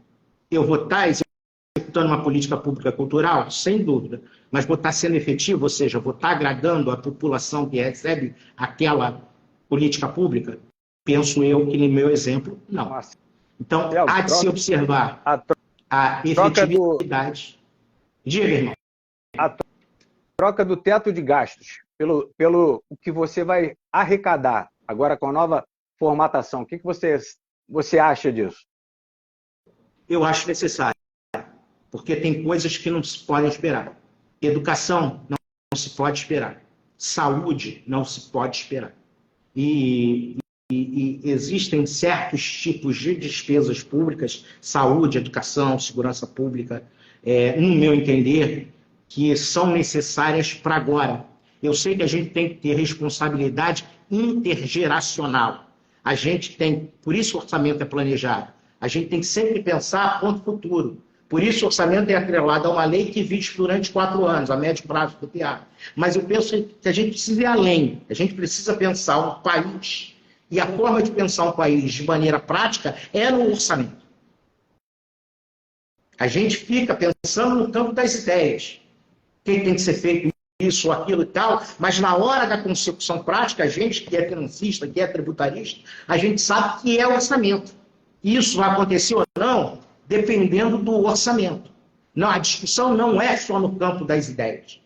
Eu vou estar executando uma política pública cultural? Sem dúvida. Mas vou estar sendo efetivo, ou seja, vou estar agradando a população que recebe aquela política pública? Penso eu que, no meu exemplo, não. Então, há de se observar a efetividade. Diga, irmão. A troca do teto de gastos pelo que você vai arrecadar agora com a nova formatação. O que você acha disso? Eu acho necessário, porque tem coisas que não se podem esperar. Educação não se pode esperar. Saúde não se pode esperar. E existem certos tipos de despesas públicas, saúde, educação, segurança pública, no meu entender, que são necessárias para agora. Eu sei que a gente tem que ter responsabilidade intergeracional. A gente tem, por isso o orçamento é planejado. A gente tem que sempre pensar ponto futuro. Por isso o orçamento é atrelado a uma lei que vise durante 4 anos, a médio prazo do PA. Mas eu penso que a gente precisa ir além. A gente precisa pensar um país. E a forma de pensar um país de maneira prática é no orçamento. A gente fica pensando no campo das ideias. O que tem que ser feito, isso ou aquilo e tal, mas na hora da consecução prática, a gente que é financista, que é tributarista, a gente sabe que é orçamento. Isso vai acontecer ou não, dependendo do orçamento. Não, a discussão não é só no campo das ideias.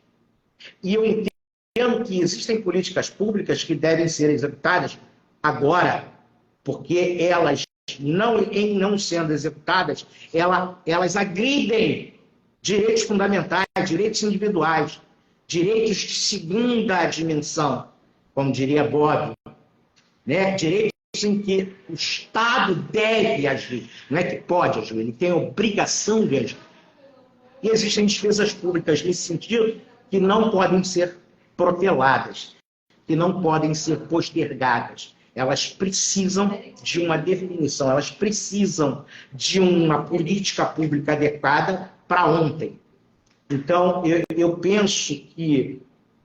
E eu entendo que existem políticas públicas que devem ser executadas agora, porque elas, em não sendo executadas, elas agridem direitos fundamentais, direitos individuais, direitos de segunda dimensão, como diria Bob, né? Direitos em que o Estado deve agir, não é que pode agir, ele tem a obrigação de agir. E existem despesas públicas nesse sentido que não podem ser proteladas, que não podem ser postergadas. Elas precisam de uma definição, elas precisam de uma política pública adequada para ontem. Então, eu penso que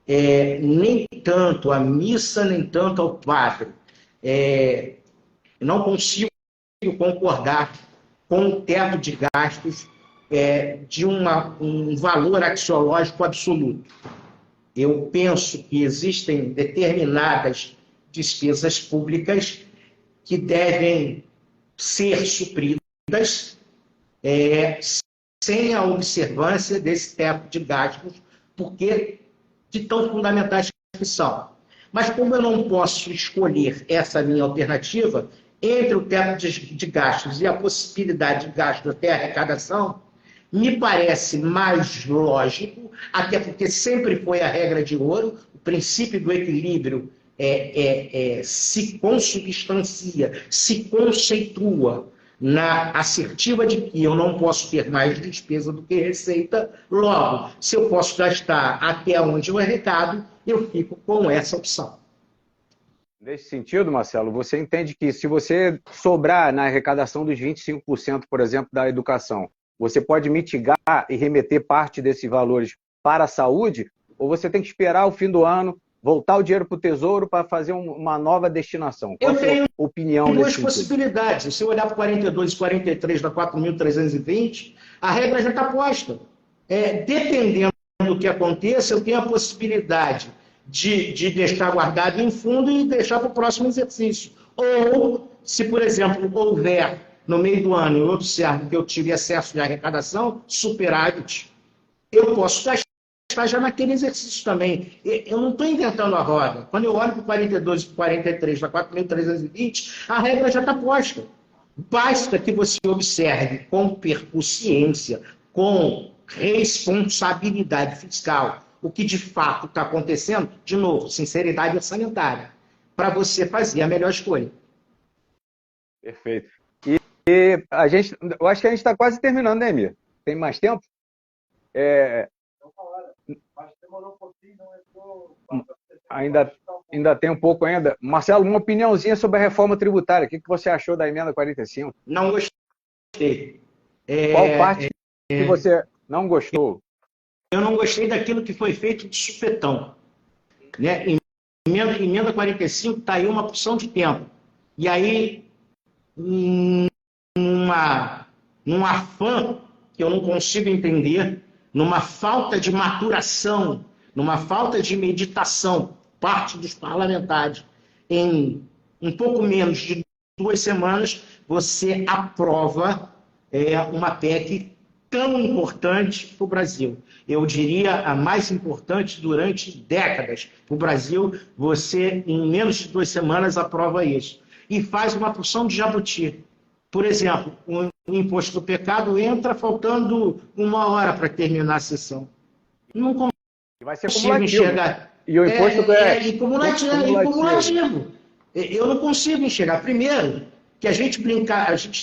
nem tanto a missa, nem tanto ao padre. Não consigo concordar com o teto de gastos de um valor axiológico absoluto. Eu penso que existem determinadas despesas públicas que devem ser supridas sem a observância desse teto de gastos, porque de tão fundamentais que são. Mas como eu não posso escolher essa minha alternativa, entre o teto de gastos e a possibilidade de gasto até arrecadação, me parece mais lógico, até porque sempre foi a regra de ouro, o princípio do equilíbrio se consubstancia, se conceitua na assertiva de que eu não posso ter mais despesa do que receita, logo, se eu posso gastar até onde eu arrecado, eu fico com essa opção. Nesse sentido, Marcelo, você entende que se você sobrar na arrecadação dos 25%, por exemplo, da educação, você pode mitigar e remeter parte desses valores para a saúde, ou você tem que esperar o fim do ano, voltar o dinheiro para o Tesouro para fazer uma nova destinação? Qual é a sua opinião duas possibilidades. Se eu olhar para 42 e 43 da 4.320, a regra já está posta. Dependendo do que aconteça, eu tenho a possibilidade de deixar guardado em fundo e deixar para o próximo exercício. Ou, se, por exemplo, houver, no meio do ano, eu observo que eu tive excesso de arrecadação, superávit, eu posso gastar já naquele exercício também. Eu não estou inventando a roda. Quando eu olho para o 42 e 43 da 4.320, a regra já está posta. Basta que você observe com percussiência, com responsabilidade fiscal, o que de fato está acontecendo. De novo, sinceridade orçamentária. para você fazer a melhor escolha. Perfeito. E eu acho que a gente está quase terminando, né, Emir? Tem mais tempo? Mas demorou um pouquinho, não entrou. Ainda tem um pouco ainda. Marcelo, uma opiniãozinha sobre a reforma tributária. O que você achou da emenda 45? Não gostei. Qual parte que você não gostou? Eu não gostei daquilo que foi feito de supetão. Né? Emenda 45 está aí uma porção de tempo. E aí, num afã que eu não consigo entender, numa falta de maturação, numa falta de meditação, parte dos parlamentares, em um pouco menos de 2 semanas, você aprova uma PEC tão importante para o Brasil. Eu diria a mais importante durante décadas para o Brasil. Você, em menos de 2 semanas, aprova isso. E faz uma porção de jabuti. Por exemplo, o imposto do pecado entra faltando 1 hora para terminar a sessão. Não vai ser consigo enxergar. E o imposto cumulativo. Eu não consigo enxergar. Primeiro, que a gente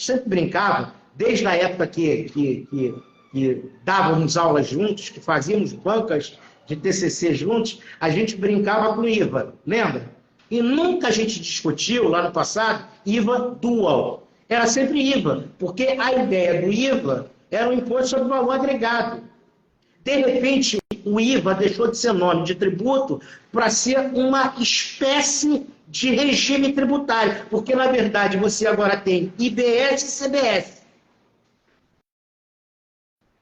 sempre brincava, desde a época que dávamos aulas juntos, que fazíamos bancas de TCC juntos, a gente brincava com o IVA, lembra? E nunca a gente discutiu, lá no passado, IVA dual. Era sempre IVA, porque a ideia do IVA era um imposto sobre valor agregado. De repente, o IVA deixou de ser nome de tributo para ser uma espécie de regime tributário, porque, na verdade, você agora tem IBS e CBS.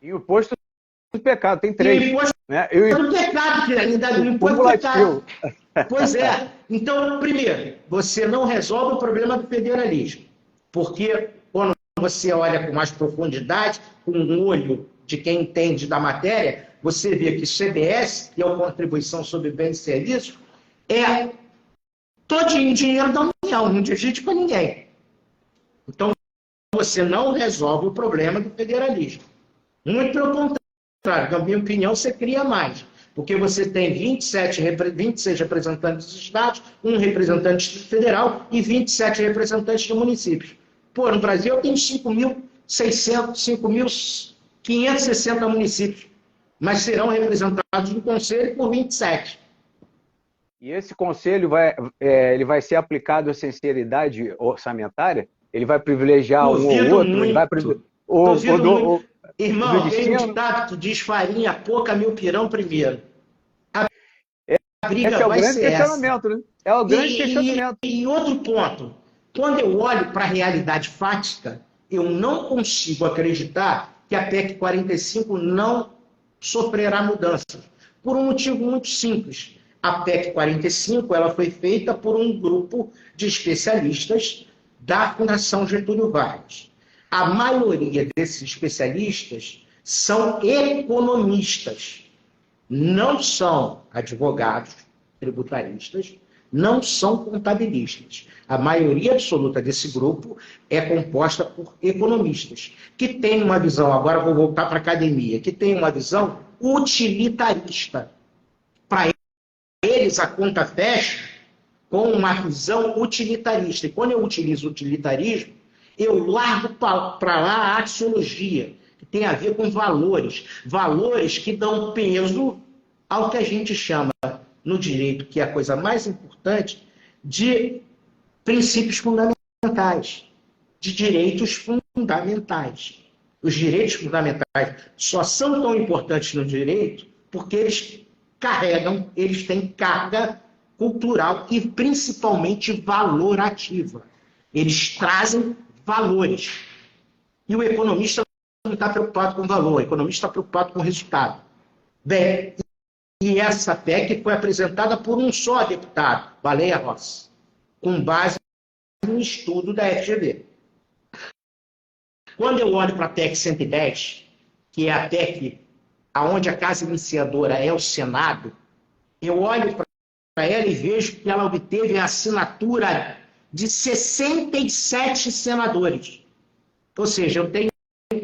E o imposto do pecado, tem 3. E o imposto do pecado, que ainda do imposto do pecado. Pois é. Então, primeiro, você não resolve o problema do federalismo, porque quando você olha com mais profundidade, com um olho de quem entende da matéria, você vê que o CBS, que é a Contribuição sobre Bens e Serviços, é todinho dinheiro da União, não divide para ninguém. Então, você não resolve o problema do federalismo. Muito pelo contrário, na minha opinião, você cria mais. Porque você tem 26 representantes dos estados, um representante federal e 27 representantes de municípios. Pô, no Brasil eu tenho 5.560 municípios, mas serão representados no Conselho por 27. E esse Conselho ele vai ser aplicado a sinceridade orçamentária? Ele vai privilegiar um ou outro? Ele vai Irmão, tem um ditado que diz farinha pouca, mil pirão primeiro. A briga esse é o vai grande ser questionamento, essa. Né? É o grande questionamento. E outro ponto, quando eu olho para a realidade fática, eu não consigo acreditar que a PEC 45 não sofrerá mudanças. Por um motivo muito simples. A PEC 45 ela foi feita por um grupo de especialistas da Fundação Getúlio Vargas. A maioria desses especialistas são economistas, não são advogados tributaristas, não são contabilistas. A maioria absoluta desse grupo é composta por economistas, que têm uma visão, agora vou voltar para a academia, que tem uma visão utilitarista. Para eles, a conta fecha com uma visão utilitarista. E quando eu utilizo utilitarismo, eu largo para lá a axiologia, que tem a ver com valores. Valores que dão peso ao que a gente chama, no direito, que é a coisa mais importante, de princípios fundamentais, de direitos fundamentais. Os direitos fundamentais só são tão importantes no direito porque eles têm carga cultural e principalmente valorativa. Eles trazem valores. E o economista não está preocupado com valor, o economista está preocupado com resultado. Bem, e essa PEC foi apresentada por um só deputado, Baleia Rossi, com base no estudo da FGV. Quando eu olho para a PEC 110, que é a PEC onde a casa iniciadora é o Senado, eu olho para ela e vejo que ela obteve a assinatura de 67 senadores. Ou seja, eu tenho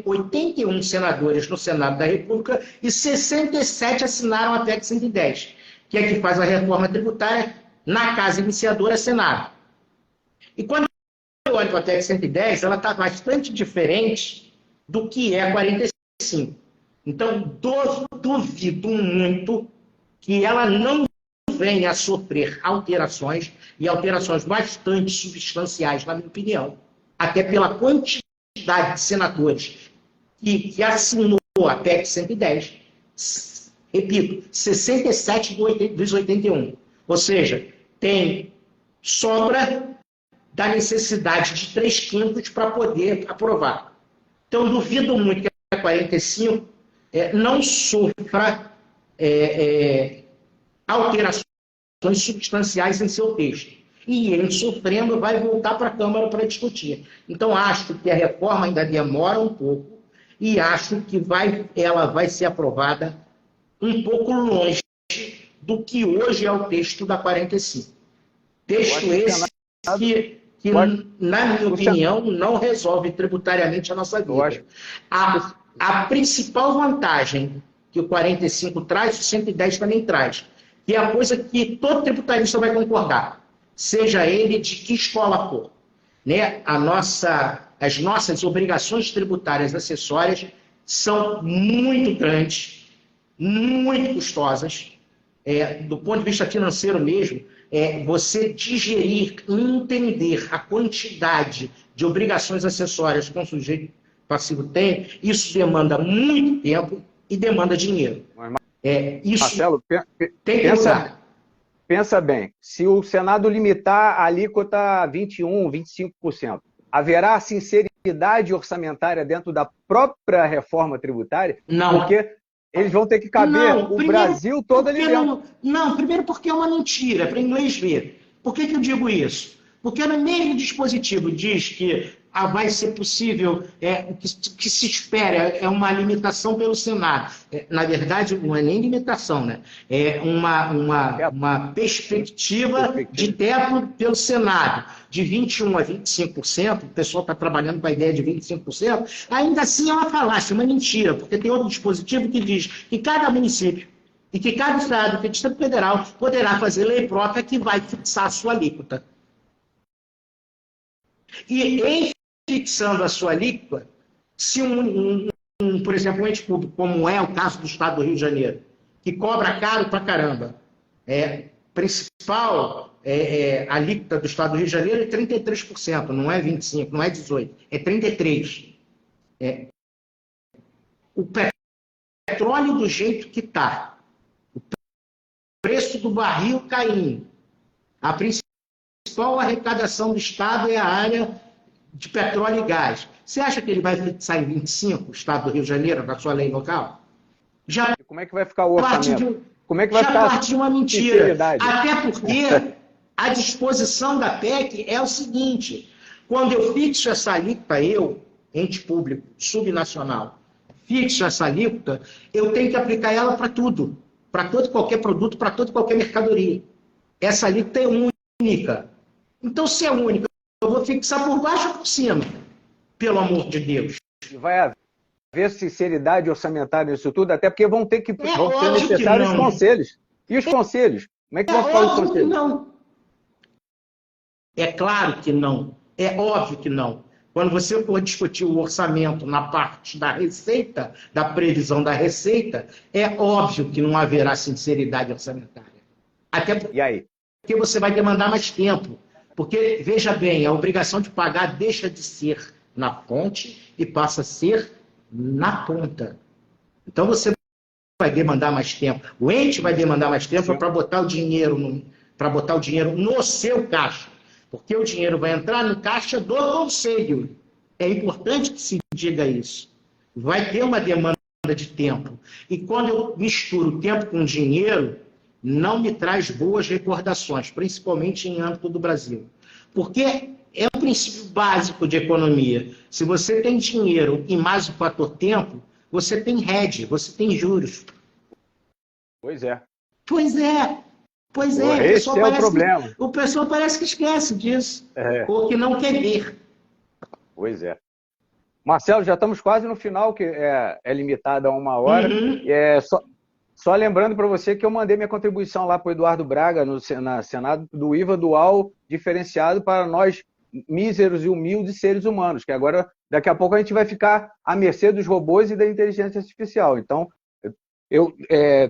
81 senadores no Senado da República e 67 assinaram a PEC 110, que é que faz a reforma tributária na casa iniciadora, Senado. E quando eu olho para a PEC 110, ela está bastante diferente do que é a 45. Então, duvido muito que ela não venha a sofrer alterações, e alterações bastante substanciais, na minha opinião, até pela quantidade de senadores que assinou a PEC 110, repito, 67 dos 81. Ou seja, tem sobra da necessidade de 3/5 para poder aprovar. Então, duvido muito que a 45 não sofra alterações substanciais em seu texto. E ele, sofrendo, vai voltar para a Câmara para discutir. Então, acho que a reforma ainda demora um pouco e acho que ela vai ser aprovada um pouco longe do que hoje é o texto da 45. Texto esse que na minha opinião, não resolve tributariamente a nossa vida. A principal vantagem que o 45 traz, o 110 também traz, que é a coisa que todo tributarista vai concordar, seja ele de que escola for. Né? As nossas obrigações tributárias acessórias são muito grandes, muito custosas, do ponto de vista financeiro mesmo. Você digerir e entender a quantidade de obrigações acessórias que um sujeito passivo tem, isso demanda muito tempo e demanda dinheiro. Isso Marcelo, tem que mudar. Pensa bem, se o Senado limitar a alíquota a 21%, 25%, haverá sinceridade orçamentária dentro da própria reforma tributária? Não. Porque eles vão ter que caber o Brasil todo ali dentro. Não, primeiro porque é uma mentira, para inglês ver. Por que eu digo isso? Porque no mesmo dispositivo diz que vai ser possível, o que se espera é uma limitação pelo Senado. Na verdade, não é nem limitação, né? É uma perspectiva de teto pelo Senado, de 21% a 25%, o pessoal está trabalhando com a ideia de 25%, ainda assim é uma falácia, uma mentira, porque tem outro dispositivo que diz que cada município e que cada estado, que o Distrito Federal, poderá fazer lei própria que vai fixar a sua alíquota. E em fixando a sua alíquota, se por exemplo, um ente público, como é o caso do Estado do Rio de Janeiro, que cobra caro pra caramba, principal alíquota do Estado do Rio de Janeiro é 33%, não é 25%, não é 18%, é 33%. O petróleo do jeito que está, o preço do barril caindo, a principal arrecadação do Estado é a área de petróleo e gás. Você acha que ele vai fixar em 25%, o Estado do Rio de Janeiro, na sua lei local? Já como é que vai ficar o orçamento? Como é que vai já ficar parte de uma mentira. Até porque a disposição da PEC é o seguinte: quando eu fixo essa alíquota, ente público, subnacional, fixo essa alíquota, eu tenho que aplicar ela para tudo, para todo e qualquer produto, para toda e qualquer mercadoria. Essa alíquota é única. Então, se é única, eu vou fixar por baixo ou por cima, pelo amor de Deus. Vai haver sinceridade orçamentária nisso tudo, até porque vão ter ser necessários os conselhos. E os conselhos? Como é que vão ficar os conselhos? Não. É claro que não. É óbvio que não. Quando você for discutir o orçamento na parte da receita, da previsão da receita, é óbvio que não haverá sinceridade orçamentária. Até porque você vai demandar mais tempo. Porque, veja bem, a obrigação de pagar deixa de ser na fonte e passa a ser na ponta. Então, você vai demandar mais tempo. O ente vai demandar mais tempo para botar o dinheiro no seu caixa. Porque o dinheiro vai entrar no caixa do conselho. É importante que se diga isso. Vai ter uma demanda de tempo. E quando eu misturo tempo com dinheiro, não me traz boas recordações, principalmente em âmbito do Brasil. Porque é um princípio básico de economia. Se você tem dinheiro e mais o fator tempo, você tem hedge, você tem juros. Pois é. Pois é. Esse é o problema. O pessoal parece que esquece disso. Ou que não quer ver. Pois é. Marcelo, já estamos quase no final, que é limitado a 1 hora. Só lembrando para você que eu mandei minha contribuição lá para o Eduardo Braga, na Senado, do IVA dual diferenciado para nós míseros e humildes seres humanos, que agora, daqui a pouco, a gente vai ficar à mercê dos robôs e da inteligência artificial. Então, eu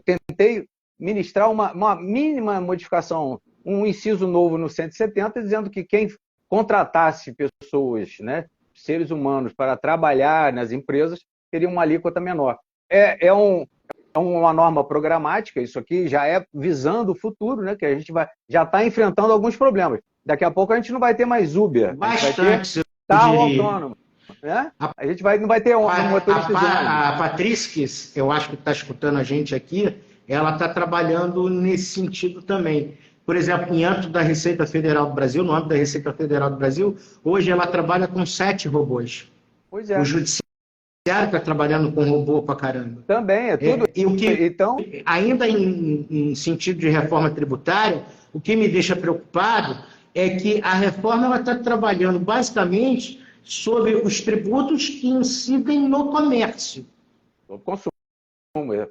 tentei ministrar uma mínima modificação, um inciso novo no 170, dizendo que quem contratasse pessoas, né, seres humanos, para trabalhar nas empresas, teria uma alíquota menor. É uma norma programática, isso aqui já é visando o futuro, né, que a gente já está enfrentando alguns problemas. Daqui a pouco a gente não vai ter mais Uber, Bastante, a gente vai ter carro autônomo. Né? A gente não vai ter motorista de ônibus. A Patrícia, eu acho que está escutando a gente aqui, ela está trabalhando nesse sentido também. Por exemplo, em âmbito da Receita Federal do Brasil, no âmbito da Receita Federal do Brasil, hoje ela trabalha com 7 robôs. Pois é. O Judiciário está trabalhando com robô pra caramba. Também, é tudo. E o que, então... ainda em sentido de reforma tributária, o que me deixa preocupado é que a reforma está trabalhando basicamente sobre os tributos que incidem no comércio. No consumo,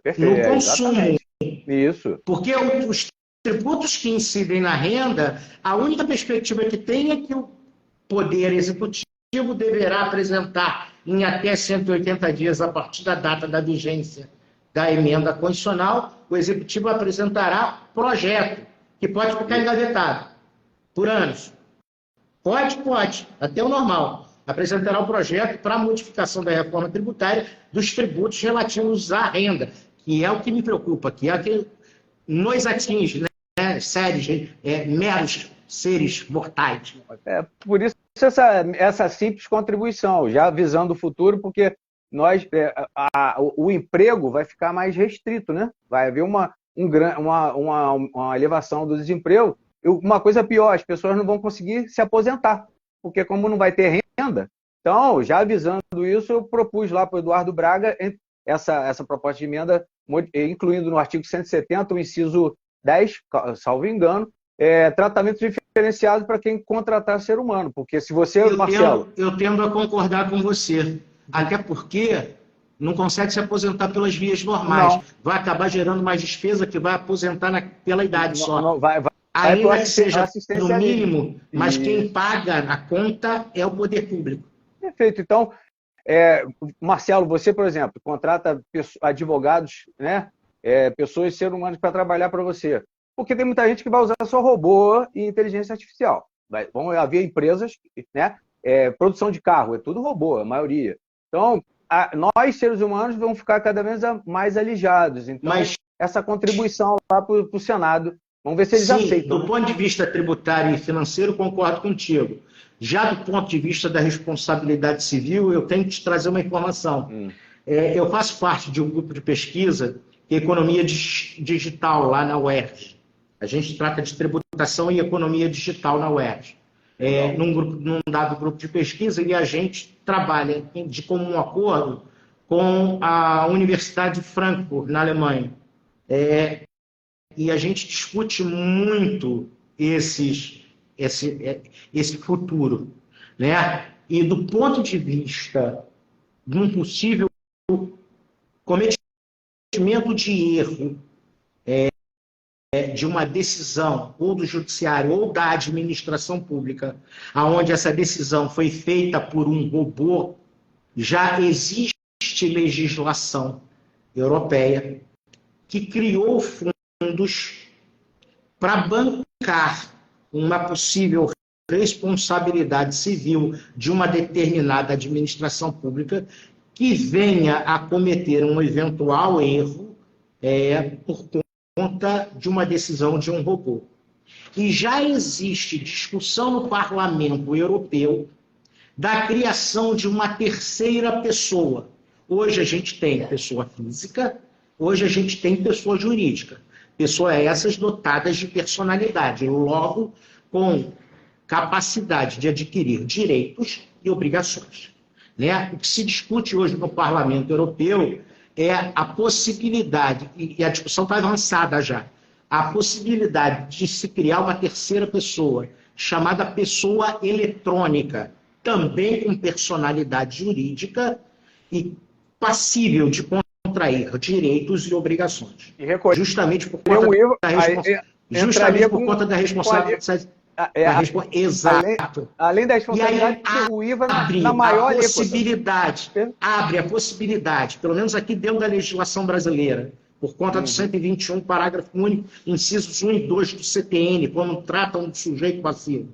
perfeito. No consumo. Exatamente. Isso. Porque os tributos que incidem na renda, a única perspectiva que tem é que o Poder Executivo deverá apresentar em até 180 dias, a partir da data da vigência da emenda constitucional, o Executivo apresentará projeto, que pode ficar engavetado por anos. Pode, até o normal. Apresentará o projeto para a modificação da reforma tributária dos tributos relativos à renda, que é o que me preocupa, que é o que nos atinge, né? Meros seres mortais. Por isso essa simples contribuição, já visando o futuro, porque o emprego vai ficar mais restrito, né? Vai haver uma elevação do desemprego. Uma coisa pior, as pessoas não vão conseguir se aposentar, porque como não vai ter renda, então, já avisando isso, eu propus lá para o Eduardo Braga essa proposta de emenda, incluindo no artigo 170, o inciso 10, salvo engano, tratamento diferenciado para quem contratar ser humano, porque se você, Marcelo... Eu tendo a concordar com você, até porque não consegue se aposentar pelas vias normais, não. Vai acabar gerando mais despesa que vai aposentar pela idade só. Não, vai ainda que seja no mínimo, mas quem paga a conta é o poder público. Perfeito. Então, Marcelo, você, por exemplo, contrata advogados, né? Pessoas, seres humanos para trabalhar para você. Porque tem muita gente que vai usar só robô e inteligência artificial. Vão haver empresas, né? Produção de carro, é tudo robô, a maioria. Então, nós, seres humanos, vamos ficar cada vez mais alijados. Então, essa contribuição lá para o Senado, vamos ver se eles aceitam. Do ponto de vista tributário e financeiro, concordo contigo. Já do ponto de vista da responsabilidade civil, eu tenho que te trazer uma informação. Eu faço parte de um grupo de pesquisa, que é Economia Digital, lá na UERJ. A gente trata de tributação e economia digital na UERJ. Num dado grupo de pesquisa, e a gente trabalha de comum acordo com a Universidade de Frankfurt, na Alemanha. E a gente discute muito esse futuro, né? E do ponto de vista de um possível cometimento de erro de uma decisão ou do judiciário ou da administração pública, aonde essa decisão foi feita por um robô, já existe legislação europeia que criou fundos para bancar uma possível responsabilidade civil de uma determinada administração pública que venha a cometer um eventual erro por conta de uma decisão de um robô. E já existe discussão no Parlamento Europeu da criação de uma terceira pessoa. Hoje a gente tem pessoa física, hoje a gente tem pessoa jurídica. Pessoas essas dotadas de personalidade, logo com capacidade de adquirir direitos e obrigações. Né? O que se discute hoje no Parlamento Europeu é a possibilidade, e a discussão está avançada já, a possibilidade de se criar uma terceira pessoa, chamada pessoa eletrônica, também com personalidade jurídica e passível de contrair direitos e obrigações. E recolher Justamente por o conta IVA, da justamente por conta da responsabilidade. Exato. Além da responsabilidade, o IVA na maior abre a possibilidade, pelo menos aqui dentro da legislação brasileira, por conta do 121, parágrafo único, incisos 1 e 2 do CTN, quando tratam do sujeito passivo,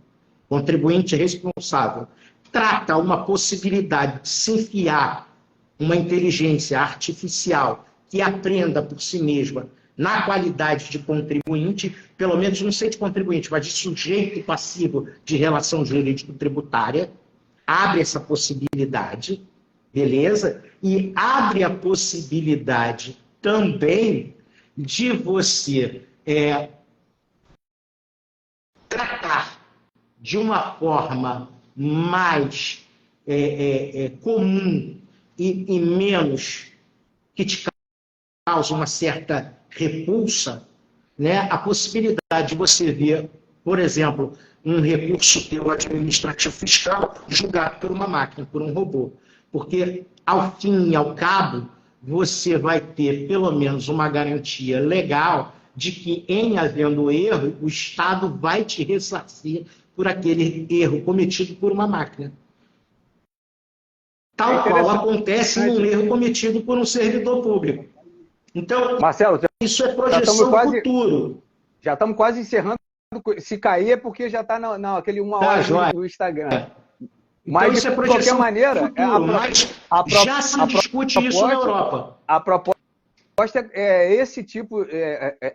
contribuinte responsável, trata uma possibilidade de se enfiar uma inteligência artificial que aprenda por si mesma na qualidade de contribuinte, pelo menos não sei de contribuinte, mas de sujeito passivo de relação jurídico-tributária, abre essa possibilidade, beleza? E abre a possibilidade também de você tratar de uma forma mais comum e menos que te causa uma certa repulsa, né? A possibilidade de você ver, por exemplo, um recurso teu administrativo fiscal julgado por uma máquina, por um robô. Porque, ao fim e ao cabo, você vai ter pelo menos uma garantia legal de que, em havendo erro, o Estado vai te ressarcir por aquele erro cometido por uma máquina. Tal qual acontece num erro cometido por um servidor público. Então, Marcelo, isso é projeção do futuro. Já estamos quase encerrando. Se cair é porque já está naquele 1 hora do Instagram. Mas, então, isso é projeção de qualquer maneira, futuro, mas já se discute isso na Europa. A proposta é esse tipo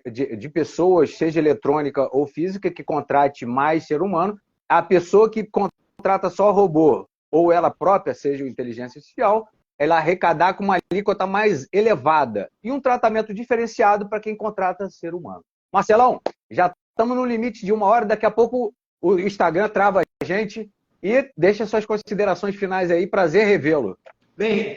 de pessoas, seja eletrônica ou física, que contrate mais ser humano. A pessoa que contrata só robô, ou ela própria, seja inteligência artificial, ela arrecadar com uma alíquota mais elevada e um tratamento diferenciado para quem contrata ser humano. Marcelão, já estamos no limite de 1 hora, daqui a pouco o Instagram trava a gente e deixa suas considerações finais aí, prazer revê-lo. Bem,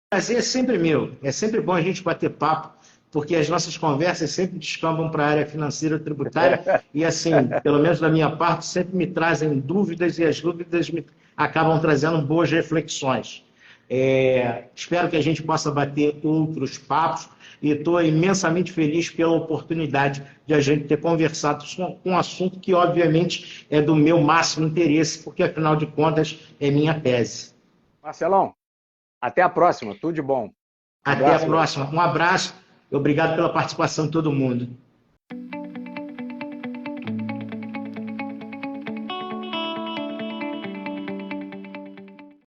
prazer é sempre meu, é sempre bom a gente bater papo, porque as nossas conversas sempre descambam para a área financeira tributária e assim, pelo menos da minha parte, sempre me trazem dúvidas e as dúvidas me acabam trazendo boas reflexões. Espero que a gente possa bater outros papos e estou imensamente feliz pela oportunidade de a gente ter conversado com um assunto que, obviamente, é do meu máximo interesse, porque, afinal de contas, é minha tese. Marcelão, até a próxima. Tudo de bom. Até a próxima. Um abraço e obrigado pela participação de todo mundo.